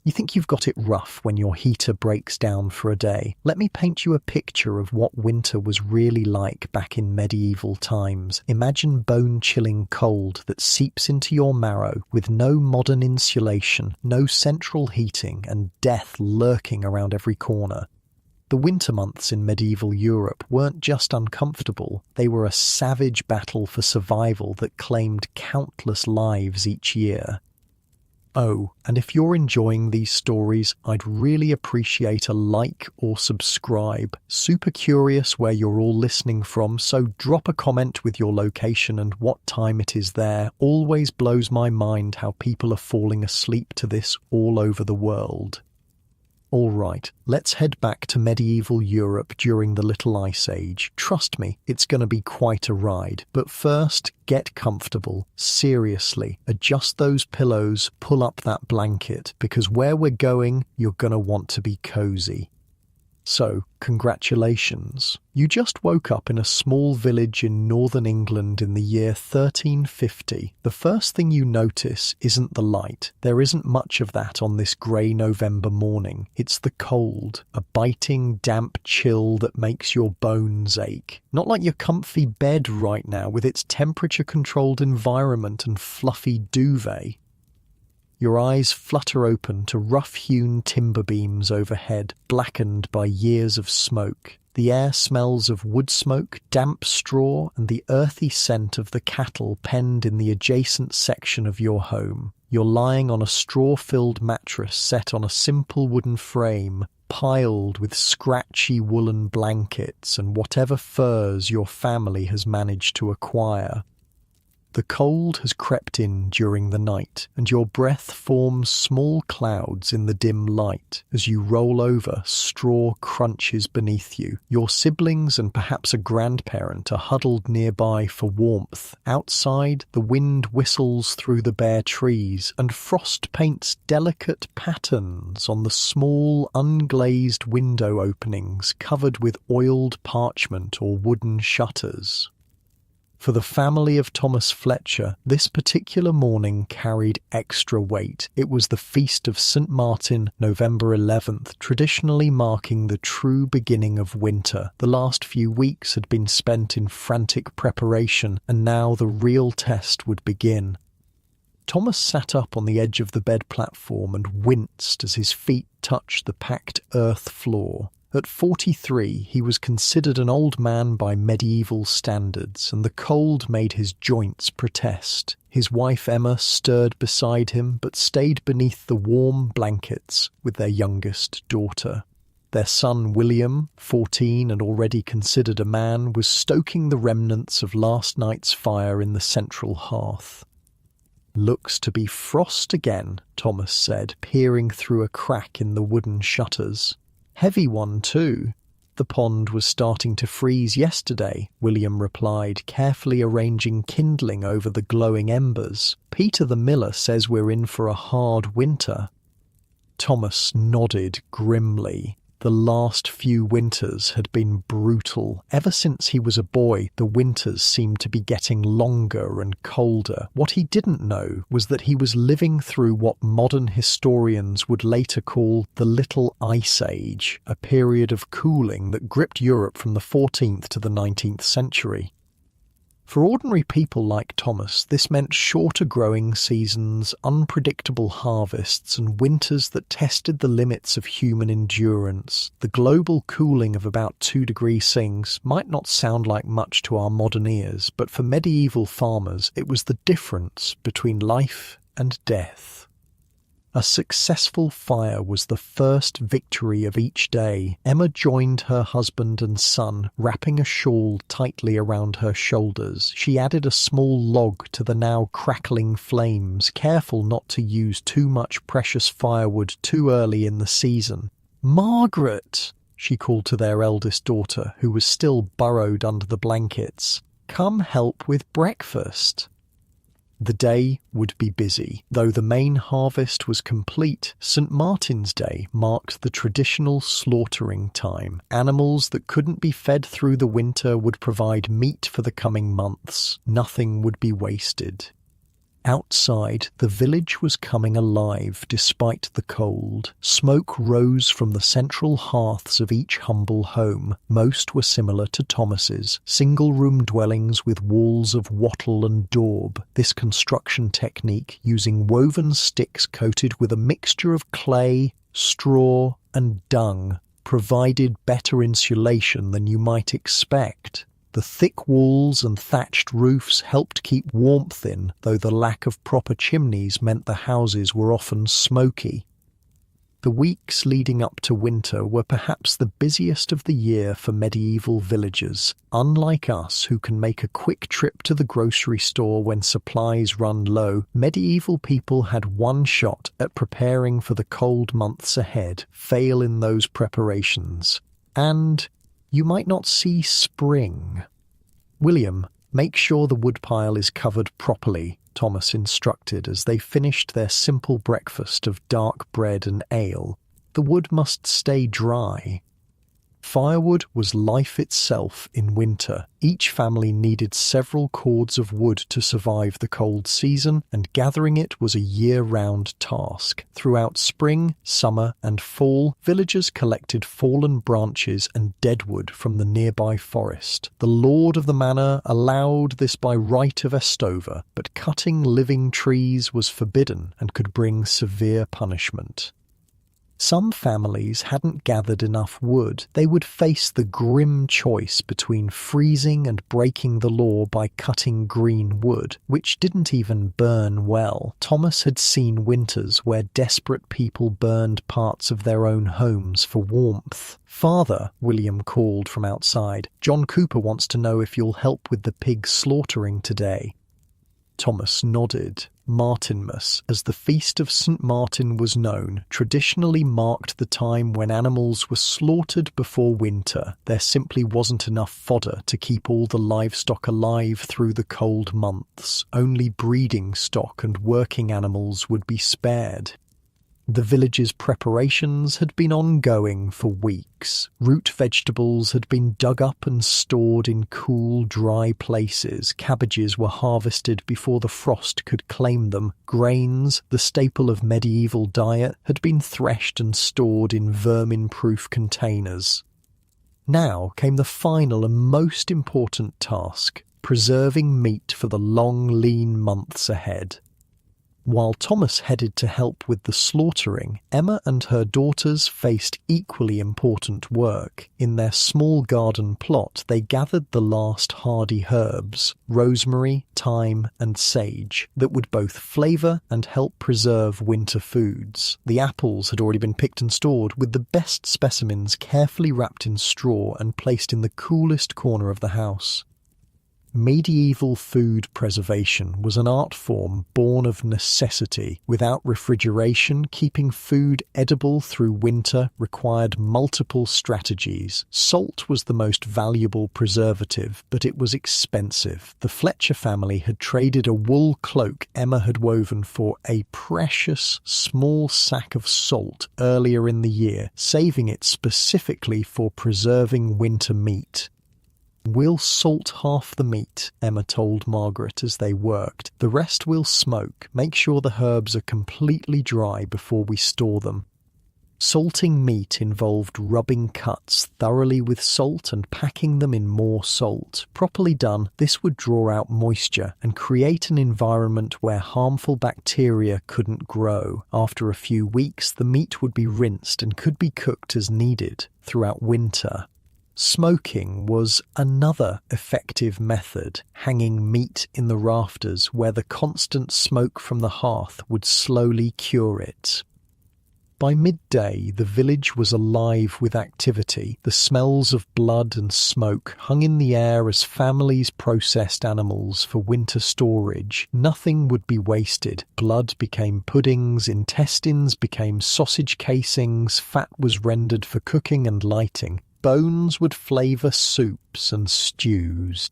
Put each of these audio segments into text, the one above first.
You think you've got it rough when your heater breaks down for a day. Let me paint you a picture of what winter was really like back in medieval times. Imagine bone-chilling cold that seeps into your marrow with no modern insulation, no central heating, and death lurking around every corner. The winter months in medieval Europe weren't just uncomfortable, they were a savage battle for survival that claimed countless lives each year. Oh, and if you're enjoying these stories, I'd really appreciate a like or subscribe. Super curious where you're all listening from, so drop a comment with your location and what time it is there. Always blows my mind how people are falling asleep to this all over the world. All right, let's head back to medieval Europe during the Little Ice Age. Trust me, it's going to be quite a ride. But first, get comfortable. Seriously, adjust those pillows, pull up that blanket, because where we're going, you're going to want to be cozy. So, congratulations. You just woke up in a small village in northern England in the year 1350. The first thing you notice isn't the light. There isn't much of that on this grey November morning. It's the cold, a biting, damp chill that makes your bones ache. Not like your comfy bed right now with its temperature-controlled environment and fluffy duvet. Your eyes flutter open to rough-hewn timber beams overhead, blackened by years of smoke. The air smells of wood smoke, damp straw, and the earthy scent of the cattle penned in the adjacent section of your home. You're lying on a straw-filled mattress set on a simple wooden frame, piled with scratchy woolen blankets and whatever furs your family has managed to acquire. The cold has crept in during the night, and your breath forms small clouds in the dim light. As you roll over, straw crunches beneath you. Your siblings and perhaps a grandparent are huddled nearby for warmth. Outside, the wind whistles through the bare trees, and frost paints delicate patterns on the small, unglazed window openings covered with oiled parchment or wooden shutters. For the family of Thomas Fletcher, this particular morning carried extra weight. It was the feast of St. Martin, November 11th, traditionally marking the true beginning of winter. The last few weeks had been spent in frantic preparation, and now the real test would begin. Thomas sat up on the edge of the bed platform and winced as his feet touched the packed earth floor. At 43, he was considered an old man by medieval standards, and the cold made his joints protest. His wife Emma stirred beside him, but stayed beneath the warm blankets with their youngest daughter. Their son William, 14 and already considered a man, was stoking the remnants of last night's fire in the central hearth. "Looks to be frost again," Thomas said, peering through a crack in the wooden shutters. "Heavy one, too." "The pond was starting to freeze yesterday," William replied, carefully arranging kindling over the glowing embers. "Peter the miller says we're in for a hard winter." Thomas nodded grimly. The last few winters had been brutal. Ever since he was a boy, the winters seemed to be getting longer and colder. What he didn't know was that he was living through what modern historians would later call the Little Ice Age, a period of cooling that gripped Europe from the 14th to the 19th century. For ordinary people like Thomas, this meant shorter growing seasons, unpredictable harvests, and winters that tested the limits of human endurance. The global cooling of about 2 degrees Celsius might not sound like much to our modern ears, but for medieval farmers, it was the difference between life and death. A successful fire was the first victory of each day. Emma joined her husband and son, wrapping a shawl tightly around her shoulders. She added a small log to the now crackling flames, careful not to use too much precious firewood too early in the season. "Margaret!" she called to their eldest daughter, who was still burrowed under the blankets. "Come help with breakfast." The day would be busy. Though the main harvest was complete, St. Martin's Day marked the traditional slaughtering time. Animals that couldn't be fed through the winter would provide meat for the coming months. Nothing would be wasted. Outside, the village was coming alive despite the cold. Smoke rose from the central hearths of each humble home. Most were similar to Thomas's, single-room dwellings with walls of wattle and daub. This construction technique, using woven sticks coated with a mixture of clay, straw, and dung, provided better insulation than you might expect. The thick walls and thatched roofs helped keep warmth in, though the lack of proper chimneys meant the houses were often smoky. The weeks leading up to winter were perhaps the busiest of the year for medieval villagers. Unlike us, who can make a quick trip to the grocery store when supplies run low, medieval people had one shot at preparing for the cold months ahead. Fail in those preparations, and you might not see spring. "William, make sure the woodpile is covered properly," Thomas instructed as they finished their simple breakfast of dark bread and ale. "The wood must stay dry." Firewood was life itself in winter. Each family needed several cords of wood to survive the cold season, and gathering it was a year-round task. Throughout spring, summer, and fall, villagers collected fallen branches and deadwood from the nearby forest. The lord of the manor allowed this by right of Estover, but cutting living trees was forbidden and could bring severe punishment. Some families hadn't gathered enough wood. They would face the grim choice between freezing and breaking the law by cutting green wood, which didn't even burn well. Thomas had seen winters where desperate people burned parts of their own homes for warmth. "Father," William called from outside, "John Cooper wants to know if you'll help with the pig slaughtering today." Thomas nodded. Martinmas, as the feast of St. Martin was known, traditionally marked the time when animals were slaughtered before winter. There simply wasn't enough fodder to keep all the livestock alive through the cold months. Only breeding stock and working animals would be spared. The village's preparations had been ongoing for weeks. Root vegetables had been dug up and stored in cool, dry places. Cabbages were harvested before the frost could claim them. Grains, the staple of medieval diet, had been threshed and stored in vermin-proof containers. Now came the final and most important task: preserving meat for the long, lean months ahead. While Thomas headed to help with the slaughtering, Emma and her daughters faced equally important work. In their small garden plot, they gathered the last hardy herbs, rosemary, thyme, and sage, that would both flavour and help preserve winter foods. The apples had already been picked and stored, with the best specimens carefully wrapped in straw and placed in the coolest corner of the house. Medieval food preservation was an art form born of necessity. Without refrigeration, keeping food edible through winter required multiple strategies. Salt was the most valuable preservative, but it was expensive. The Fletcher family had traded a wool cloak Emma had woven for a precious small sack of salt earlier in the year, saving it specifically for preserving winter meat. "We'll salt half the meat," Emma told Margaret as they worked. "The rest we'll smoke. Make sure the herbs are completely dry before we store them." Salting meat involved rubbing cuts thoroughly with salt and packing them in more salt. Properly done, this would draw out moisture and create an environment where harmful bacteria couldn't grow. After a few weeks, the meat would be rinsed and could be cooked as needed throughout winter. Smoking was another effective method, hanging meat in the rafters where the constant smoke from the hearth would slowly cure it. By midday, the village was alive with activity. The smells of blood and smoke hung in the air as families processed animals for winter storage. Nothing would be wasted. Blood became puddings, intestines became sausage casings, fat was rendered for cooking and lighting. Bones would flavour soups and stews.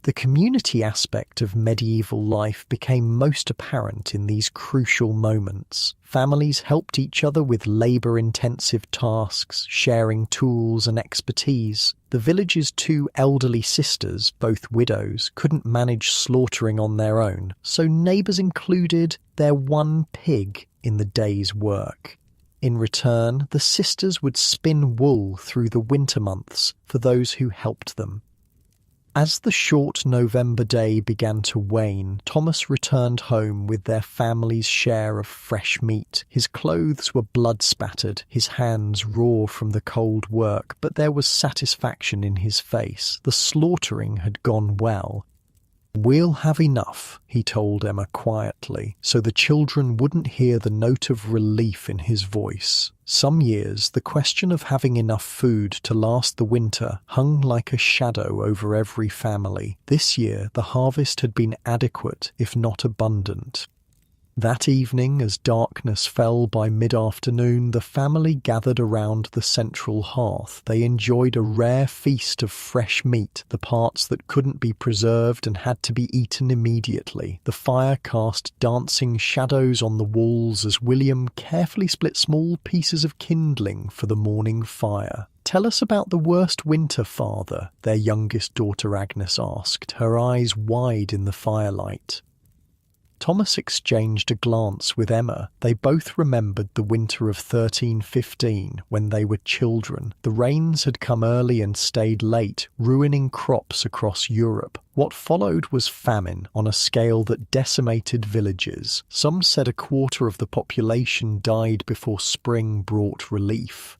The community aspect of medieval life became most apparent in these crucial moments. Families helped each other with labor-intensive tasks, sharing tools and expertise. The village's two elderly sisters, both widows, couldn't manage slaughtering on their own, so neighbours included their one pig in the day's work. In return, the sisters would spin wool through the winter months for those who helped them. As the short November day began to wane, Thomas returned home with their family's share of fresh meat. His clothes were blood-spattered, his hands raw from the cold work, but there was satisfaction in his face. The slaughtering had gone well. "We'll have enough," he told Emma quietly, so the children wouldn't hear the note of relief in his voice. Some years, the question of having enough food to last the winter hung like a shadow over every family. This year, the harvest had been adequate, if not abundant. That evening, as darkness fell by mid-afternoon, the family gathered around the central hearth. They enjoyed a rare feast of fresh meat, the parts that couldn't be preserved and had to be eaten immediately. The fire cast dancing shadows on the walls as William carefully split small pieces of kindling for the morning fire. "Tell us about the worst winter, Father," their youngest daughter Agnes asked, her eyes wide in the firelight. Thomas exchanged a glance with Emma. They both remembered the winter of 1315, when they were children. The rains had come early and stayed late, ruining crops across Europe. What followed was famine on a scale that decimated villages. Some said a quarter of the population died before spring brought relief.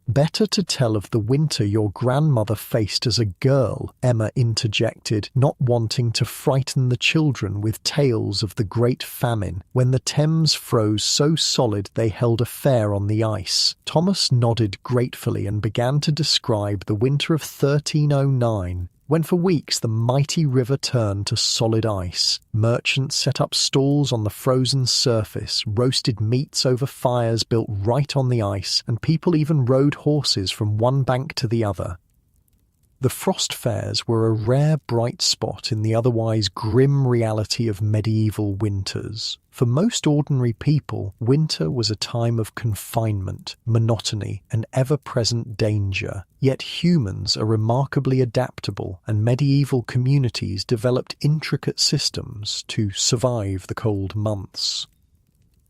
"Better to tell of the winter your grandmother faced as a girl," Emma interjected, not wanting to frighten the children with tales of the Great Famine, when the Thames froze so solid they held a fair on the ice. Thomas nodded gratefully and began to describe the winter of 1309. When for weeks the mighty river turned to solid ice. Merchants set up stalls on the frozen surface, roasted meats over fires built right on the ice, and people even rode horses from one bank to the other. The frost fairs were a rare bright spot in the otherwise grim reality of medieval winters. For most ordinary people, winter was a time of confinement, monotony, and ever-present danger. Yet humans are remarkably adaptable, and medieval communities developed intricate systems to survive the cold months.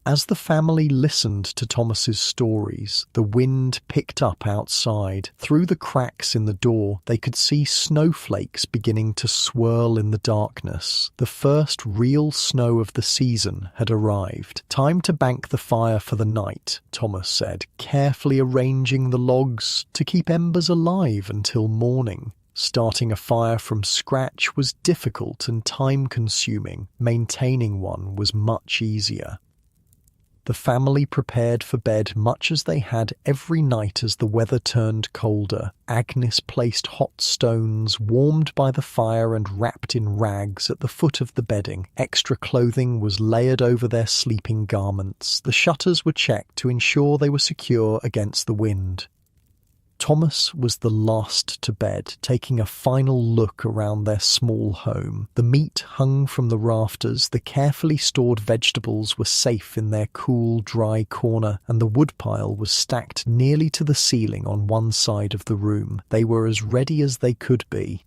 As the family listened to Thomas's stories, the wind picked up outside. Through the cracks in the door, they could see snowflakes beginning to swirl in the darkness. The first real snow of the season had arrived. "Time to bank the fire for the night," Thomas said, carefully arranging the logs to keep embers alive until morning. Starting a fire from scratch was difficult and time-consuming. Maintaining one was much easier. The family prepared for bed much as they had every night as the weather turned colder. Agnes placed hot stones, warmed by the fire and wrapped in rags, at the foot of the bedding. Extra clothing was layered over their sleeping garments. The shutters were checked to ensure they were secure against the wind. Thomas was the last to bed, taking a final look around their small home. The meat hung from the rafters, the carefully stored vegetables were safe in their cool, dry corner, and the woodpile was stacked nearly to the ceiling on one side of the room. They were as ready as they could be.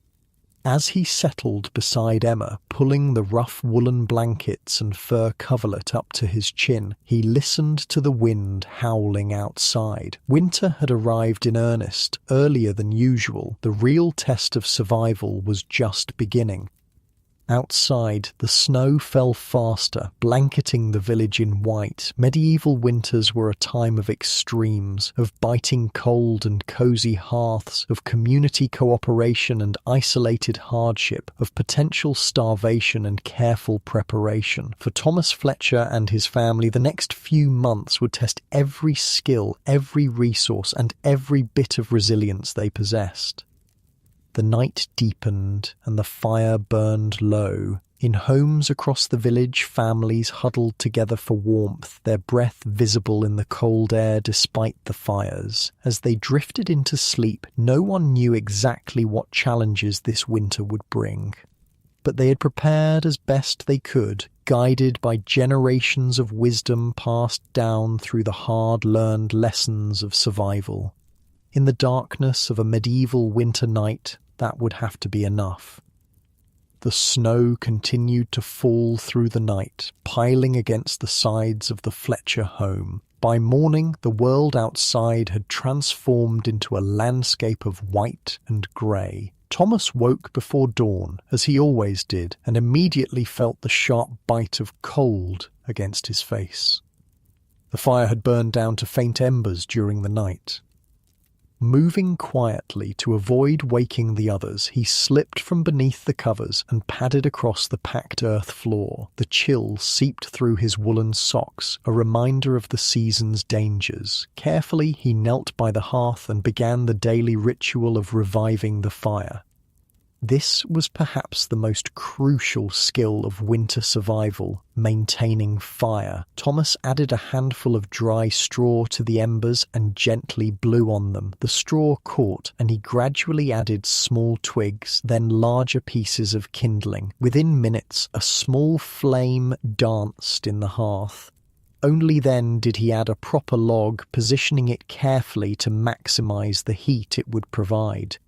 As he settled beside Emma, pulling the rough woolen blankets and fur coverlet up to his chin, he listened to the wind howling outside. Winter had arrived in earnest, earlier than usual. The real test of survival was just beginning. Outside, the snow fell faster, blanketing the village in white. Medieval winters were a time of extremes, of biting cold and cosy hearths, of community cooperation and isolated hardship, of potential starvation and careful preparation. For Thomas Fletcher and his family, the next few months would test every skill, every resource, and every bit of resilience they possessed. The night deepened, and the fire burned low. In homes across the village, families huddled together for warmth, their breath visible in the cold air despite the fires. As they drifted into sleep, no one knew exactly what challenges this winter would bring. But they had prepared as best they could, guided by generations of wisdom passed down through the hard-learned lessons of survival. In the darkness of a medieval winter night, that would have to be enough. The snow continued to fall through the night, piling against the sides of the Fletcher home. By morning, the world outside had transformed into a landscape of white and grey. Thomas woke before dawn, as he always did, and immediately felt the sharp bite of cold against his face. The fire had burned down to faint embers during the night. Moving quietly to avoid waking the others, he slipped from beneath the covers and padded across the packed earth floor. The chill seeped through his woolen socks, a reminder of the season's dangers. Carefully, he knelt by the hearth and began the daily ritual of reviving the fire. This was perhaps the most crucial skill of winter survival, maintaining fire. Thomas added a handful of dry straw to the embers and gently blew on them. The straw caught, and he gradually added small twigs, then larger pieces of kindling. Within minutes, a small flame danced in the hearth. Only then did he add a proper log, positioning it carefully to maximize the heat it would provide.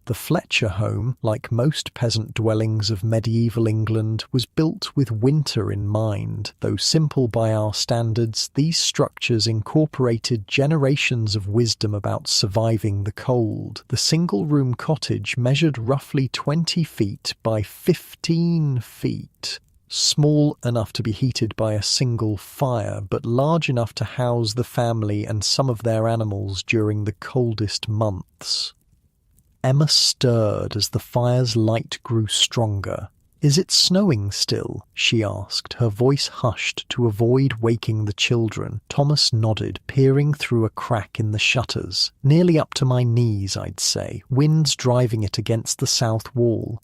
The Fletcher home, like most peasant dwellings of medieval England, was built with winter in mind. Though simple by our standards, these structures incorporated generations of wisdom about surviving the cold. The single-room cottage measured roughly 20 feet by 15 feet. Small enough to be heated by a single fire, but large enough to house the family and some of their animals during the coldest months. Emma stirred as the fire's light grew stronger. "Is it snowing still?" she asked, her voice hushed to avoid waking the children. Thomas nodded, peering through a crack in the shutters. "Nearly up to my knees, I'd say. Wind's driving it against the south wall."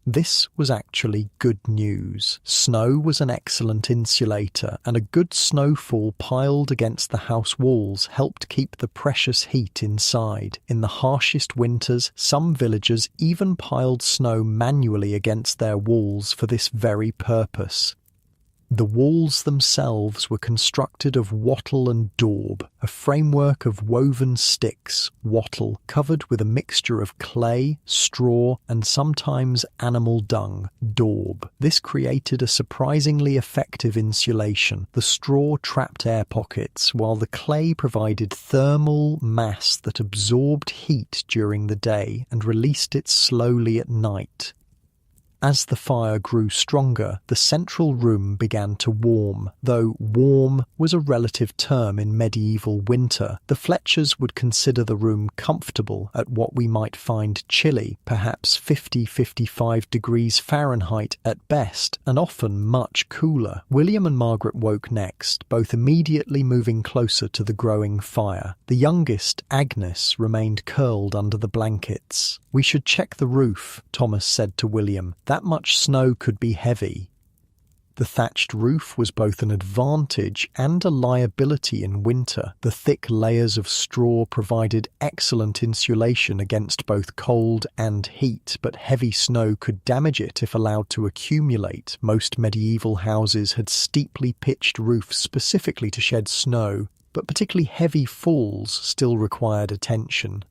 This was actually good news. Snow was an excellent insulator, and a good snowfall piled against the house walls helped keep the precious heat inside. In the harshest winters, some villagers even piled snow manually against their walls for this very purpose. The walls themselves were constructed of wattle and daub, a framework of woven sticks, wattle, covered with a mixture of clay, straw, and sometimes animal dung, daub. This created a surprisingly effective insulation. The straw trapped air pockets, while the clay provided thermal mass that absorbed heat during the day and released it slowly at night. As the fire grew stronger, the central room began to warm, though warm was a relative term in medieval winter. The Fletchers would consider the room comfortable at what we might find chilly, perhaps 50-55 degrees Fahrenheit at best, and often much cooler. William and Margaret woke next, both immediately moving closer to the growing fire. The youngest, Agnes, remained curled under the blankets. "We should check the roof," Thomas said to William. "That much snow could be heavy." The thatched roof was both an advantage and a liability in winter. The thick layers of straw provided excellent insulation against both cold and heat, but heavy snow could damage it if allowed to accumulate. Most medieval houses had steeply pitched roofs specifically to shed snow, but particularly heavy falls still required attention.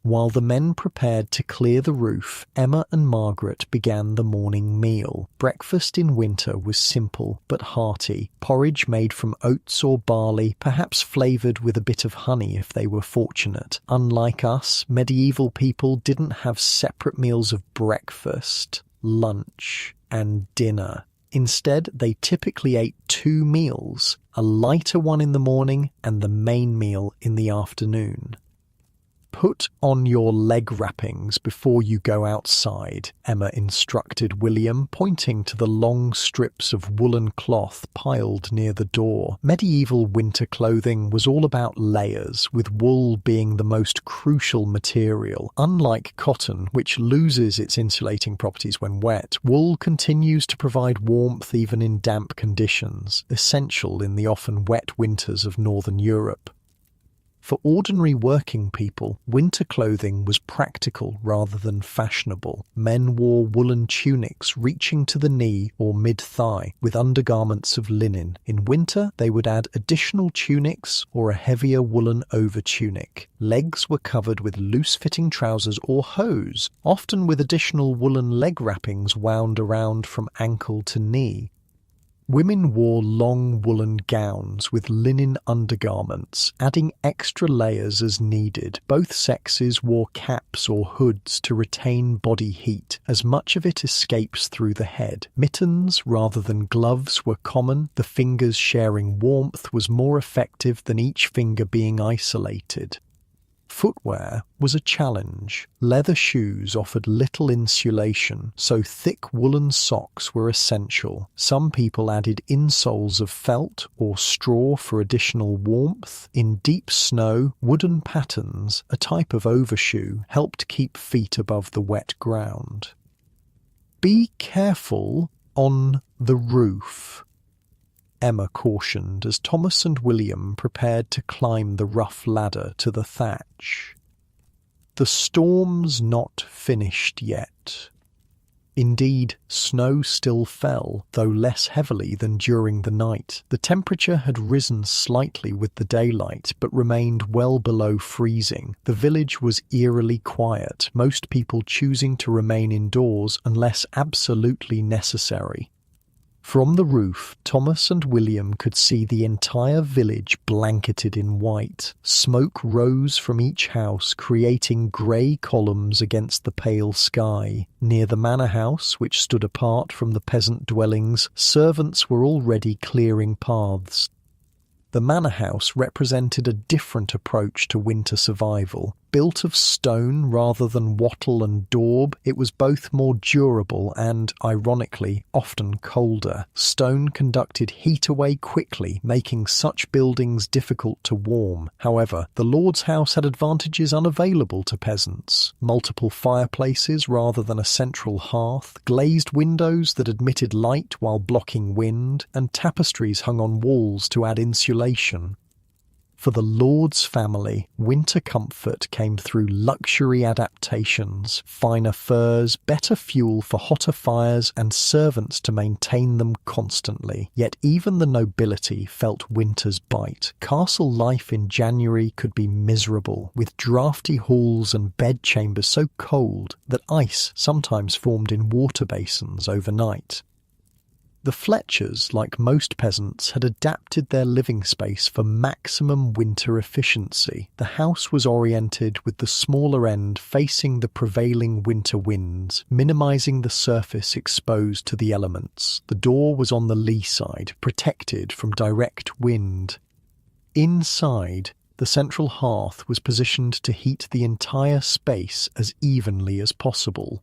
While the men prepared to clear the roof, Emma and Margaret began the morning meal. Breakfast in winter was simple but hearty. Porridge made from oats or barley, perhaps flavoured with a bit of honey if they were fortunate. Unlike us, medieval people didn't have separate meals of breakfast, lunch, and dinner. Instead, they typically ate 2 meals, a lighter one in the morning and the main meal in the afternoon. Put on your leg wrappings before you go outside, Emma instructed William, pointing to the long strips of woolen cloth piled near the door. Medieval winter clothing was all about layers, with wool being the most crucial material. Unlike cotton, which loses its insulating properties when wet, wool continues to provide warmth even in damp conditions, essential in the often wet winters of northern Europe. For ordinary working people, winter clothing was practical rather than fashionable. Men wore woolen tunics reaching to the knee or mid-thigh, with undergarments of linen. In winter, they would add additional tunics or a heavier woolen overtunic. Legs were covered with loose-fitting trousers or hose, often with additional woolen leg wrappings wound around from ankle to knee. Women wore long woolen gowns with linen undergarments, adding extra layers as needed. Both sexes wore caps or hoods to retain body heat, as much of it escapes through the head. Mittens rather than gloves were common. The fingers sharing warmth was more effective than each finger being isolated. Footwear was a challenge. Leather shoes offered little insulation, so thick woolen socks were essential. Some people added insoles of felt or straw for additional warmth. In deep snow, wooden pattens, a type of overshoe, helped keep feet above the wet ground. Be careful on the roof, Emma cautioned as Thomas and William prepared to climb the rough ladder to the thatch. The storm's not finished yet. Indeed, snow still fell, though less heavily than during the night. The temperature had risen slightly with the daylight, but remained well below freezing. The village was eerily quiet, most people choosing to remain indoors unless absolutely necessary. From the roof, Thomas and William could see the entire village blanketed in white. Smoke rose from each house, creating grey columns against the pale sky. Near the manor house, which stood apart from the peasant dwellings, servants were already clearing paths. The manor house represented a different approach to winter survival. Built of stone rather than wattle and daub, it was both more durable and, ironically, often colder. Stone conducted heat away quickly, making such buildings difficult to warm. However, the lord's house had advantages unavailable to peasants. Multiple fireplaces rather than a central hearth, glazed windows that admitted light while blocking wind, and tapestries hung on walls to add insulation. For the lord's family, winter comfort came through luxury adaptations, finer furs, better fuel for hotter fires, and servants to maintain them constantly. Yet even the nobility felt winter's bite. Castle life in January could be miserable, with draughty halls and bedchambers so cold that ice sometimes formed in water basins overnight. The Fletchers, like most peasants, had adapted their living space for maximum winter efficiency. The house was oriented with the smaller end facing the prevailing winter winds, minimising the surface exposed to the elements. The door was on the lee side, protected from direct wind. Inside, the central hearth was positioned to heat the entire space as evenly as possible.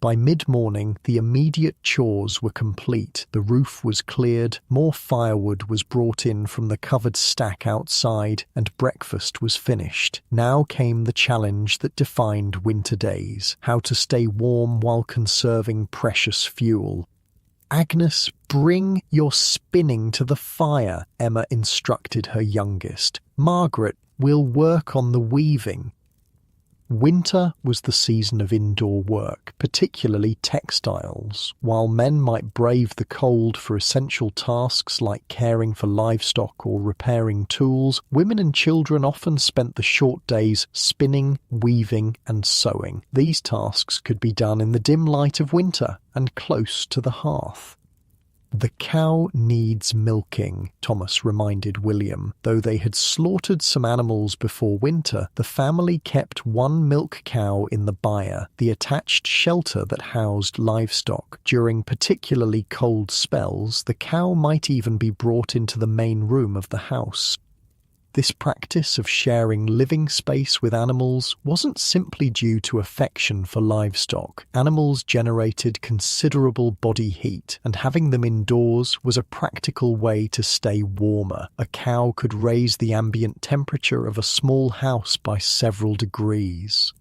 By mid-morning, the immediate chores were complete. The roof was cleared, more firewood was brought in from the covered stack outside, and breakfast was finished. Now came the challenge that defined winter days: how to stay warm while conserving precious fuel. "Agnes, bring your spinning to the fire," Emma instructed her youngest. "Margaret will work on the weaving." Winter was the season of indoor work, particularly textiles. While men might brave the cold for essential tasks like caring for livestock or repairing tools, women and children often spent the short days spinning, weaving, and sewing. These tasks could be done in the dim light of winter and close to the hearth. "The cow needs milking," Thomas reminded William. Though they had slaughtered some animals before winter, the family kept one milk cow in the byre, the attached shelter that housed livestock. During particularly cold spells, the cow might even be brought into the main room of the house. This practice of sharing living space with animals wasn't simply due to affection for livestock. Animals generated considerable body heat, and having them indoors was a practical way to stay warmer. A cow could raise the ambient temperature of a small house by several degrees.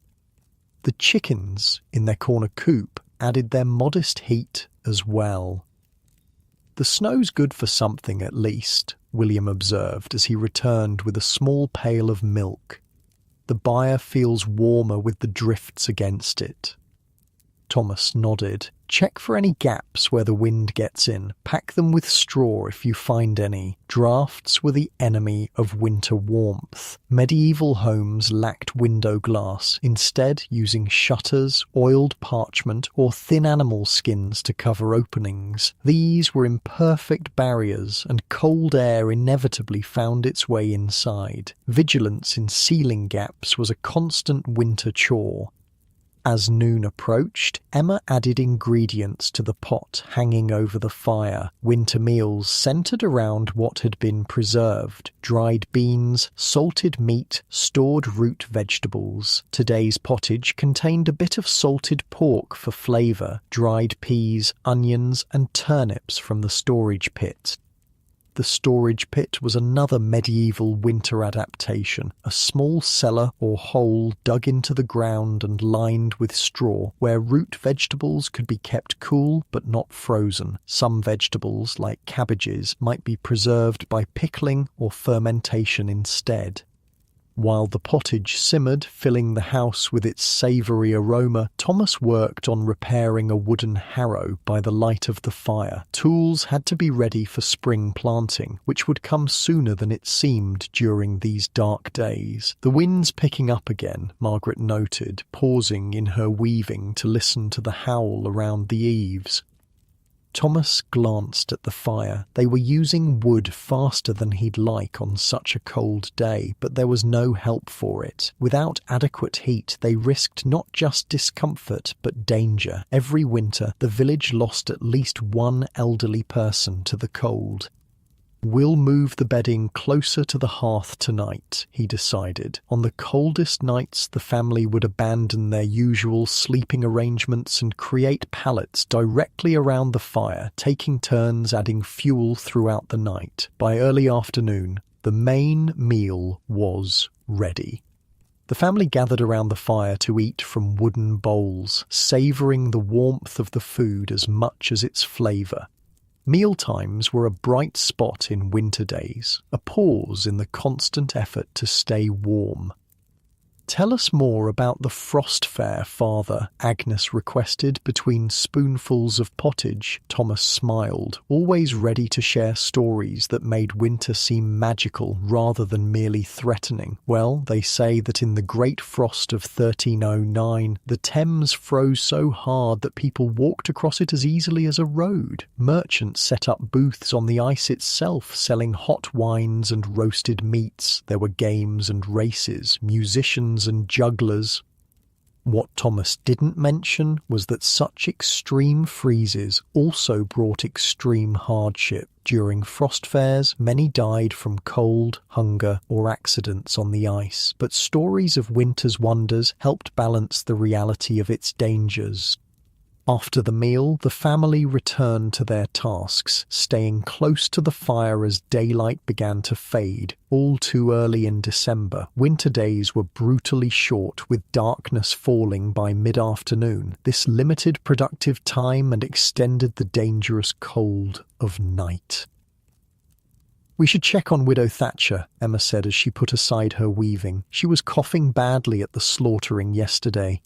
The chickens, in their corner coop, added their modest heat as well. "The snow's good for something at least," William observed as he returned with a small pail of milk. "The byre feels warmer with the drifts against it." Thomas nodded. "Check for any gaps where the wind gets in. Pack them with straw if you find any." Drafts were the enemy of winter warmth. Medieval homes lacked window glass, instead using shutters, oiled parchment, or thin animal skins to cover openings. These were imperfect barriers, and cold air inevitably found its way inside. Vigilance in sealing gaps was a constant winter chore. As noon approached, Emma added ingredients to the pot hanging over the fire. Winter meals centered around what had been preserved: dried beans, salted meat, stored root vegetables. Today's pottage contained a bit of salted pork for flavor, dried peas, onions, and turnips from the storage pit. The storage pit was another medieval winter adaptation, a small cellar or hole dug into the ground and lined with straw, where root vegetables could be kept cool but not frozen. Some vegetables, like cabbages, might be preserved by pickling or fermentation instead. While the pottage simmered, filling the house with its savoury aroma, Thomas worked on repairing a wooden harrow by the light of the fire. Tools had to be ready for spring planting, which would come sooner than it seemed during these dark days. "The wind's picking up again," Margaret noted, pausing in her weaving to listen to the howl around the eaves. Thomas glanced at the fire. They were using wood faster than he'd like on such a cold day, but there was no help for it. Without adequate heat, they risked not just discomfort, but danger. Every winter, the village lost at least one elderly person to the cold. "We'll move the bedding closer to the hearth tonight," he decided. On the coldest nights, the family would abandon their usual sleeping arrangements and create pallets directly around the fire, taking turns adding fuel throughout the night. By early afternoon, the main meal was ready. The family gathered around the fire to eat from wooden bowls, savouring the warmth of the food as much as its flavour. Mealtimes were a bright spot in winter days, a pause in the constant effort to stay warm. "Tell us more about the frost fair, Father," Agnes requested between spoonfuls of pottage. Thomas smiled, always ready to share stories that made winter seem magical rather than merely threatening. "Well, they say that in the Great Frost of 1309, the Thames froze so hard that people walked across it as easily as a road. Merchants set up booths on the ice itself, selling hot wines and roasted meats. There were games and races, musicians and jugglers." What Thomas didn't mention was that such extreme freezes also brought extreme hardship. During frost fairs, many died from cold, hunger, or accidents on the ice, but stories of winter's wonders helped balance the reality of its dangers. After the meal, the family returned to their tasks, staying close to the fire as daylight began to fade. All too early in December, winter days were brutally short, with darkness falling by mid-afternoon. This limited productive time and extended the dangerous cold of night. "We should check on Widow Thatcher," Emma said as she put aside her weaving. "She was coughing badly at the slaughtering yesterday."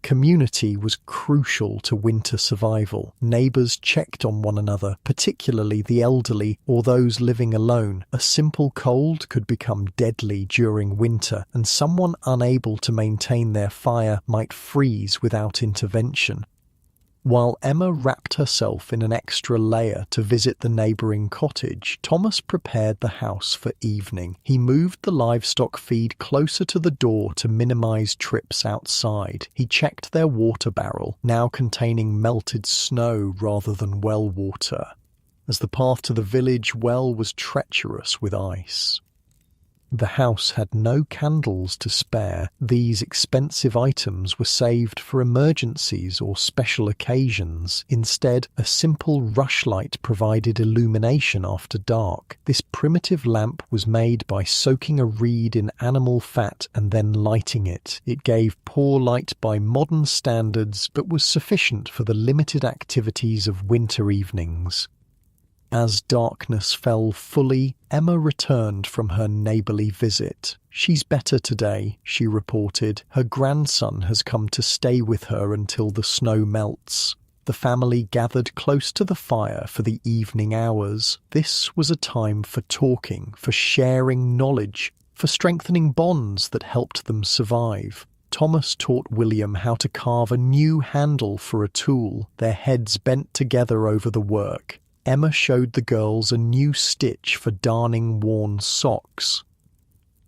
Community was crucial to winter survival. Neighbours checked on one another, particularly the elderly or those living alone. A simple cold could become deadly during winter, and someone unable to maintain their fire might freeze without intervention. While Emma wrapped herself in an extra layer to visit the neighbouring cottage, Thomas prepared the house for evening. He moved the livestock feed closer to the door to minimise trips outside. He checked their water barrel, now containing melted snow rather than well water, as the path to the village well was treacherous with ice. The house had no candles to spare. These expensive items were saved for emergencies or special occasions. Instead, a simple rushlight provided illumination after dark. This primitive lamp was made by soaking a reed in animal fat and then lighting it. It gave poor light by modern standards, but was sufficient for the limited activities of winter evenings. As darkness fell fully, Emma returned from her neighbourly visit. "She's better today," she reported. "Her grandson has come to stay with her until the snow melts." The family gathered close to the fire for the evening hours. This was a time for talking, for sharing knowledge, for strengthening bonds that helped them survive. Thomas taught William how to carve a new handle for a tool, their heads bent together over the work. Emma showed the girls a new stitch for darning worn socks.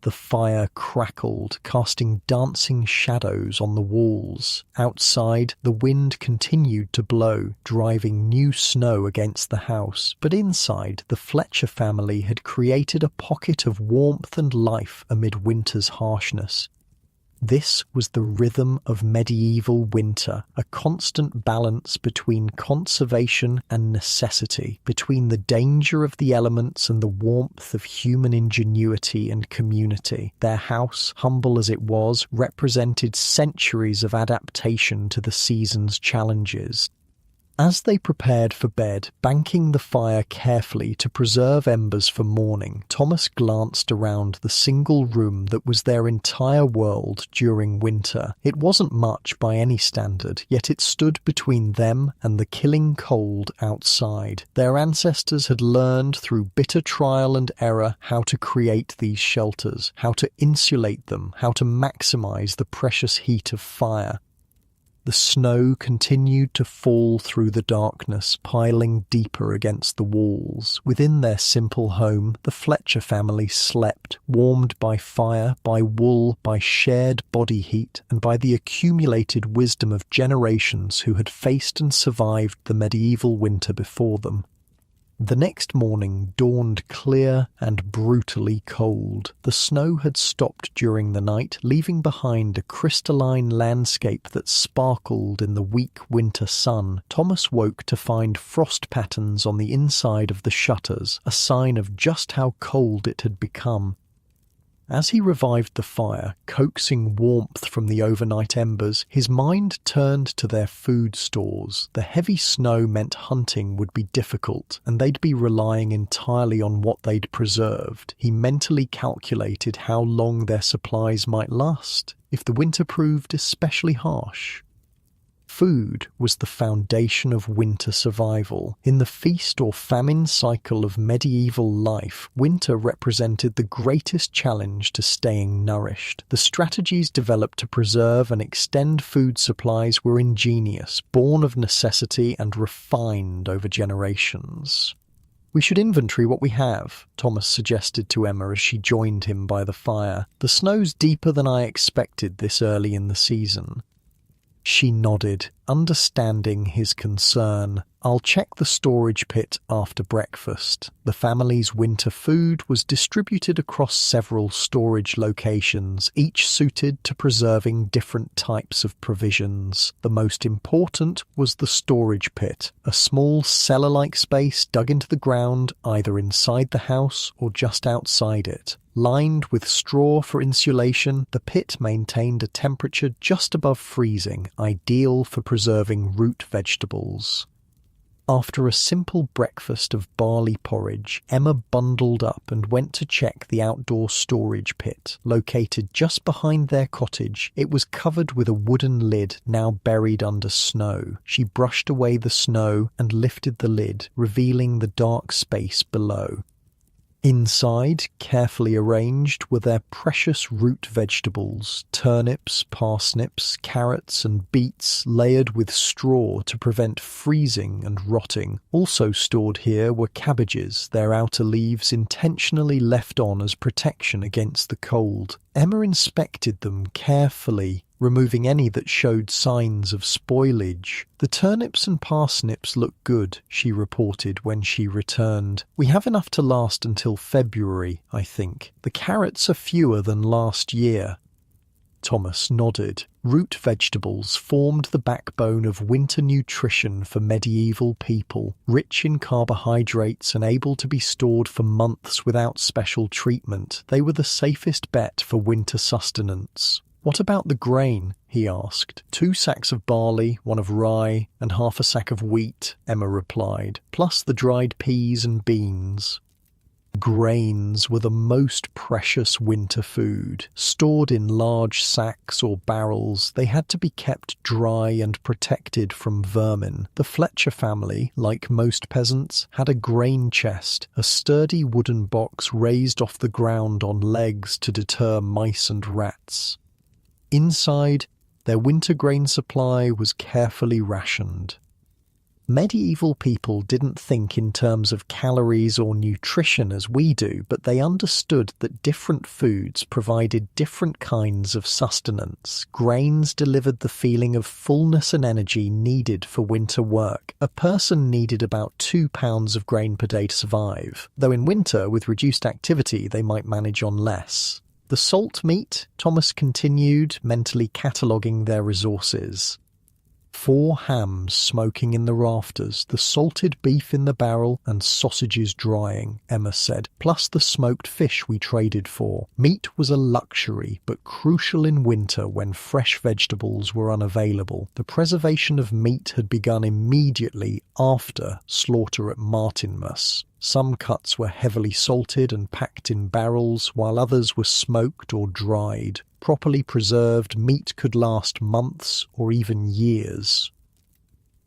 The fire crackled, casting dancing shadows on the walls. Outside, the wind continued to blow, driving new snow against the house. But inside, the Fletcher family had created a pocket of warmth and life amid winter's harshness. This was the rhythm of medieval winter, a constant balance between conservation and necessity, between the danger of the elements and the warmth of human ingenuity and community. Their house, humble as it was, represented centuries of adaptation to the season's challenges. As they prepared for bed, banking the fire carefully to preserve embers for morning, Thomas glanced around the single room that was their entire world during winter. It wasn't much by any standard, yet it stood between them and the killing cold outside. Their ancestors had learned through bitter trial and error how to create these shelters, how to insulate them, how to maximize the precious heat of fire. The snow continued to fall through the darkness, piling deeper against the walls. Within their simple home, the Fletcher family slept, warmed by fire, by wool, by shared body heat, and by the accumulated wisdom of generations who had faced and survived the medieval winter before them. The next morning dawned clear and brutally cold. The snow had stopped during the night, leaving behind a crystalline landscape that sparkled in the weak winter sun. Thomas woke to find frost patterns on the inside of the shutters, a sign of just how cold it had become. As he revived the fire, coaxing warmth from the overnight embers, his mind turned to their food stores. The heavy snow meant hunting would be difficult, and they'd be relying entirely on what they'd preserved. He mentally calculated how long their supplies might last, if the winter proved especially harsh. Food was the foundation of winter survival. In the feast or famine cycle of medieval life, winter represented the greatest challenge to staying nourished. The strategies developed to preserve and extend food supplies were ingenious, born of necessity and refined over generations. "We should inventory what we have," Thomas suggested to Emma as she joined him by the fire. "The snow's deeper than I expected this early in the season." She nodded, understanding his concern. "I'll check the storage pit after breakfast." The family's winter food was distributed across several storage locations, each suited to preserving different types of provisions. The most important was the storage pit, a small cellar-like space dug into the ground either inside the house or just outside it. Lined with straw for insulation, the pit maintained a temperature just above freezing, ideal for preserving root vegetables. After a simple breakfast of barley porridge, Emma bundled up and went to check the outdoor storage pit. Located just behind their cottage, it was covered with a wooden lid now buried under snow. She brushed away the snow and lifted the lid, revealing the dark space below. Inside, carefully arranged, were their precious root vegetables, turnips, parsnips, carrots and beets layered with straw to prevent freezing and rotting. Also stored here were cabbages, their outer leaves intentionally left on as protection against the cold. Emma inspected them carefully, removing any that showed signs of spoilage. "The turnips and parsnips look good," she reported when she returned. "We have enough to last until February, I think. The carrots are fewer than last year." Thomas nodded. Root vegetables formed the backbone of winter nutrition for medieval people, rich in carbohydrates and able to be stored for months without special treatment. They were the safest bet for winter sustenance. "What about the grain?" he asked. "2 sacks of barley, 1 of rye, and half a sack of wheat," Emma replied, "plus the dried peas and beans." Grains were the most precious winter food. Stored in large sacks or barrels, they had to be kept dry and protected from vermin. The Fletcher family, like most peasants, had a grain chest, a sturdy wooden box raised off the ground on legs to deter mice and rats. Inside, their winter grain supply was carefully rationed. Medieval people didn't think in terms of calories or nutrition as we do, but they understood that different foods provided different kinds of sustenance. Grains delivered the feeling of fullness and energy needed for winter work. A person needed about 2 pounds of grain per day to survive, though in winter, with reduced activity, they might manage on less. "The salt meat," Thomas continued, mentally cataloguing their resources. 4 hams smoking in the rafters, the salted beef in the barrel, and sausages drying, Emma said, plus the smoked fish we traded for. Meat was a luxury, but crucial in winter when fresh vegetables were unavailable. The preservation of meat had begun immediately after slaughter at Martinmas. Some cuts were heavily salted and packed in barrels, while others were smoked or dried. Properly preserved meat could last months or even years.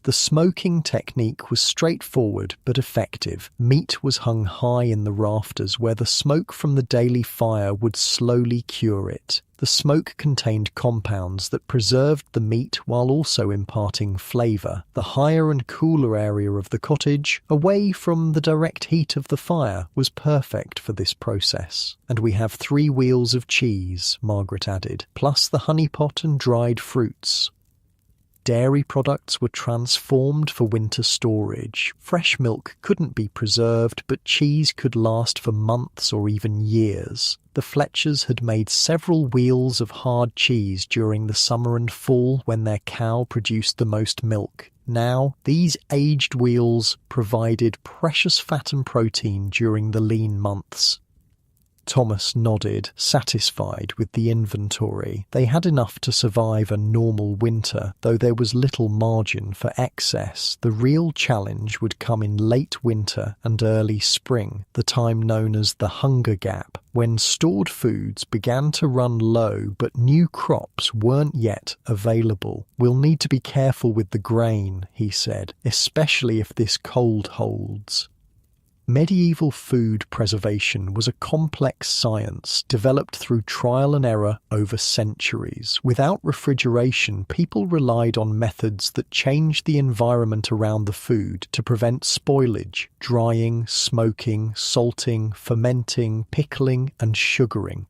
The smoking technique was straightforward but effective. Meat was hung high in the rafters where the smoke from the daily fire would slowly cure it. The smoke contained compounds that preserved the meat while also imparting flavour. The higher and cooler area of the cottage, away from the direct heat of the fire, was perfect for this process. "And we have 3 wheels of cheese," Margaret added, "plus the honey pot and dried fruits." Dairy products were transformed for winter storage. Fresh milk couldn't be preserved, but cheese could last for months or even years. The Fletchers had made several wheels of hard cheese during the summer and fall when their cow produced the most milk. Now, these aged wheels provided precious fat and protein during the lean months. Thomas nodded, satisfied with the inventory. They had enough to survive a normal winter, though there was little margin for excess. The real challenge would come in late winter and early spring, the time known as the hunger gap, when stored foods began to run low but new crops weren't yet available. "We'll need to be careful with the grain," he said, "especially if this cold holds." Medieval food preservation was a complex science developed through trial and error over centuries. Without refrigeration, people relied on methods that changed the environment around the food to prevent spoilage: drying, smoking, salting, fermenting, pickling, and sugaring.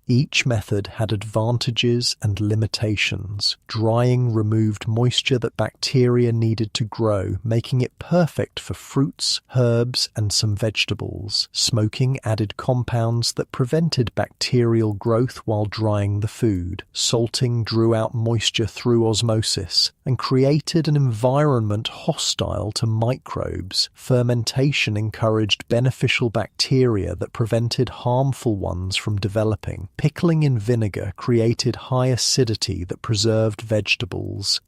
Each method had advantages and limitations. Drying removed moisture that bacteria needed to grow, making it perfect for fruits, herbs, and some vegetables. Smoking added compounds that prevented bacterial growth while drying the food. Salting drew out moisture through osmosis and created an environment hostile to microbes. Fermentation encouraged beneficial bacteria that prevented harmful ones from developing. Pickling in vinegar created high acidity that preserved vegetables.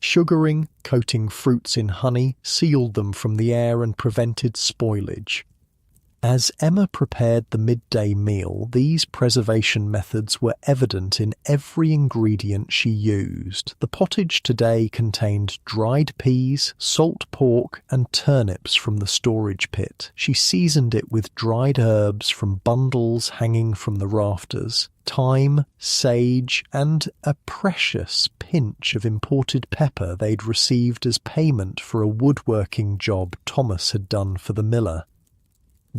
Sugaring, coating fruits in honey, sealed them from the air and prevented spoilage. As Emma prepared the midday meal, these preservation methods were evident in every ingredient she used. The pottage today contained dried peas, salt pork, and turnips from the storage pit. She seasoned it with dried herbs from bundles hanging from the rafters, thyme, sage, and a precious pinch of imported pepper they'd received as payment for a woodworking job Thomas had done for the miller.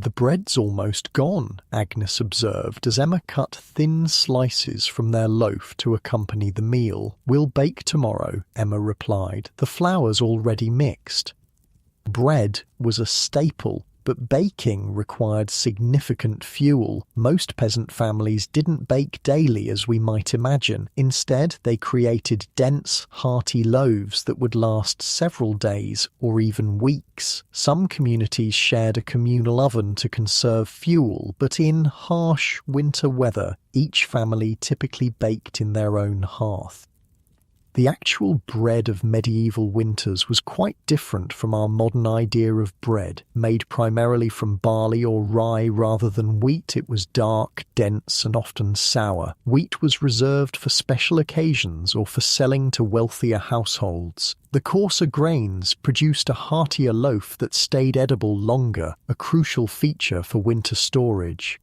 "The bread's almost gone," Agnes observed as Emma cut thin slices from their loaf to accompany the meal. "We'll bake tomorrow," Emma replied. "The flour's already mixed." Bread was a staple, but baking required significant fuel. Most peasant families didn't bake daily as we might imagine. Instead, they created dense, hearty loaves that would last several days or even weeks. Some communities shared a communal oven to conserve fuel, but in harsh winter weather, each family typically baked in their own hearth. The actual bread of medieval winters was quite different from our modern idea of bread. Made primarily from barley or rye rather than wheat, it was dark, dense, and often sour. Wheat was reserved for special occasions or for selling to wealthier households. The coarser grains produced a heartier loaf that stayed edible longer, a crucial feature for winter storage.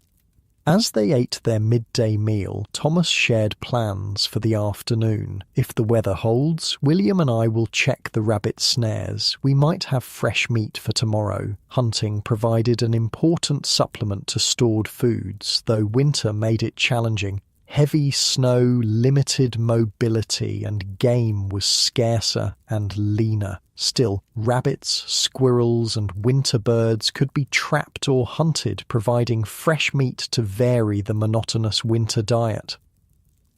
As they ate their midday meal, Thomas shared plans for the afternoon. "If the weather holds, William and I will check the rabbit snares. We might have fresh meat for tomorrow." Hunting provided an important supplement to stored foods, though winter made it challenging. Heavy snow limited mobility and game was scarcer and leaner. Still, rabbits, squirrels, and winter birds could be trapped or hunted, providing fresh meat to vary the monotonous winter diet.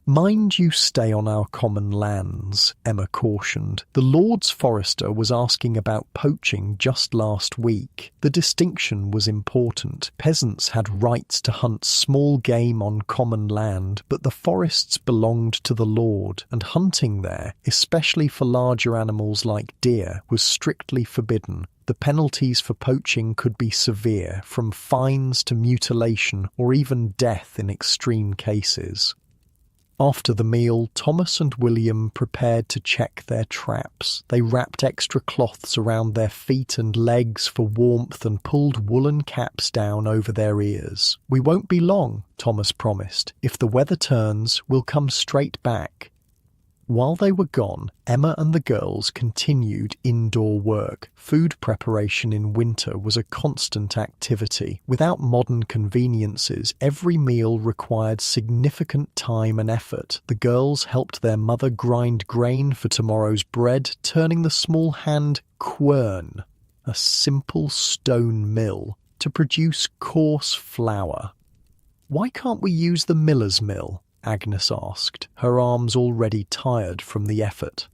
"Mind you stay on our common lands," Emma cautioned. "The Lord's Forester was asking about poaching just last week. The distinction was important. Peasants had rights to hunt small game on common land, but the forests belonged to the Lord, and hunting there, especially for larger animals like deer, was strictly forbidden. The penalties for poaching could be severe, from fines to mutilation or even death in extreme cases." After the meal, Thomas and William prepared to check their traps. They wrapped extra cloths around their feet and legs for warmth and pulled woolen caps down over their ears. "We won't be long," Thomas promised. "If the weather turns, we'll come straight back." While they were gone, Emma and the girls continued indoor work. Food preparation in winter was a constant activity. Without modern conveniences, every meal required significant time and effort. The girls helped their mother grind grain for tomorrow's bread, turning the small hand quern, a simple stone mill, to produce coarse flour. "Why can't we use the miller's mill?" Agnes asked, her arms already tired from the effort.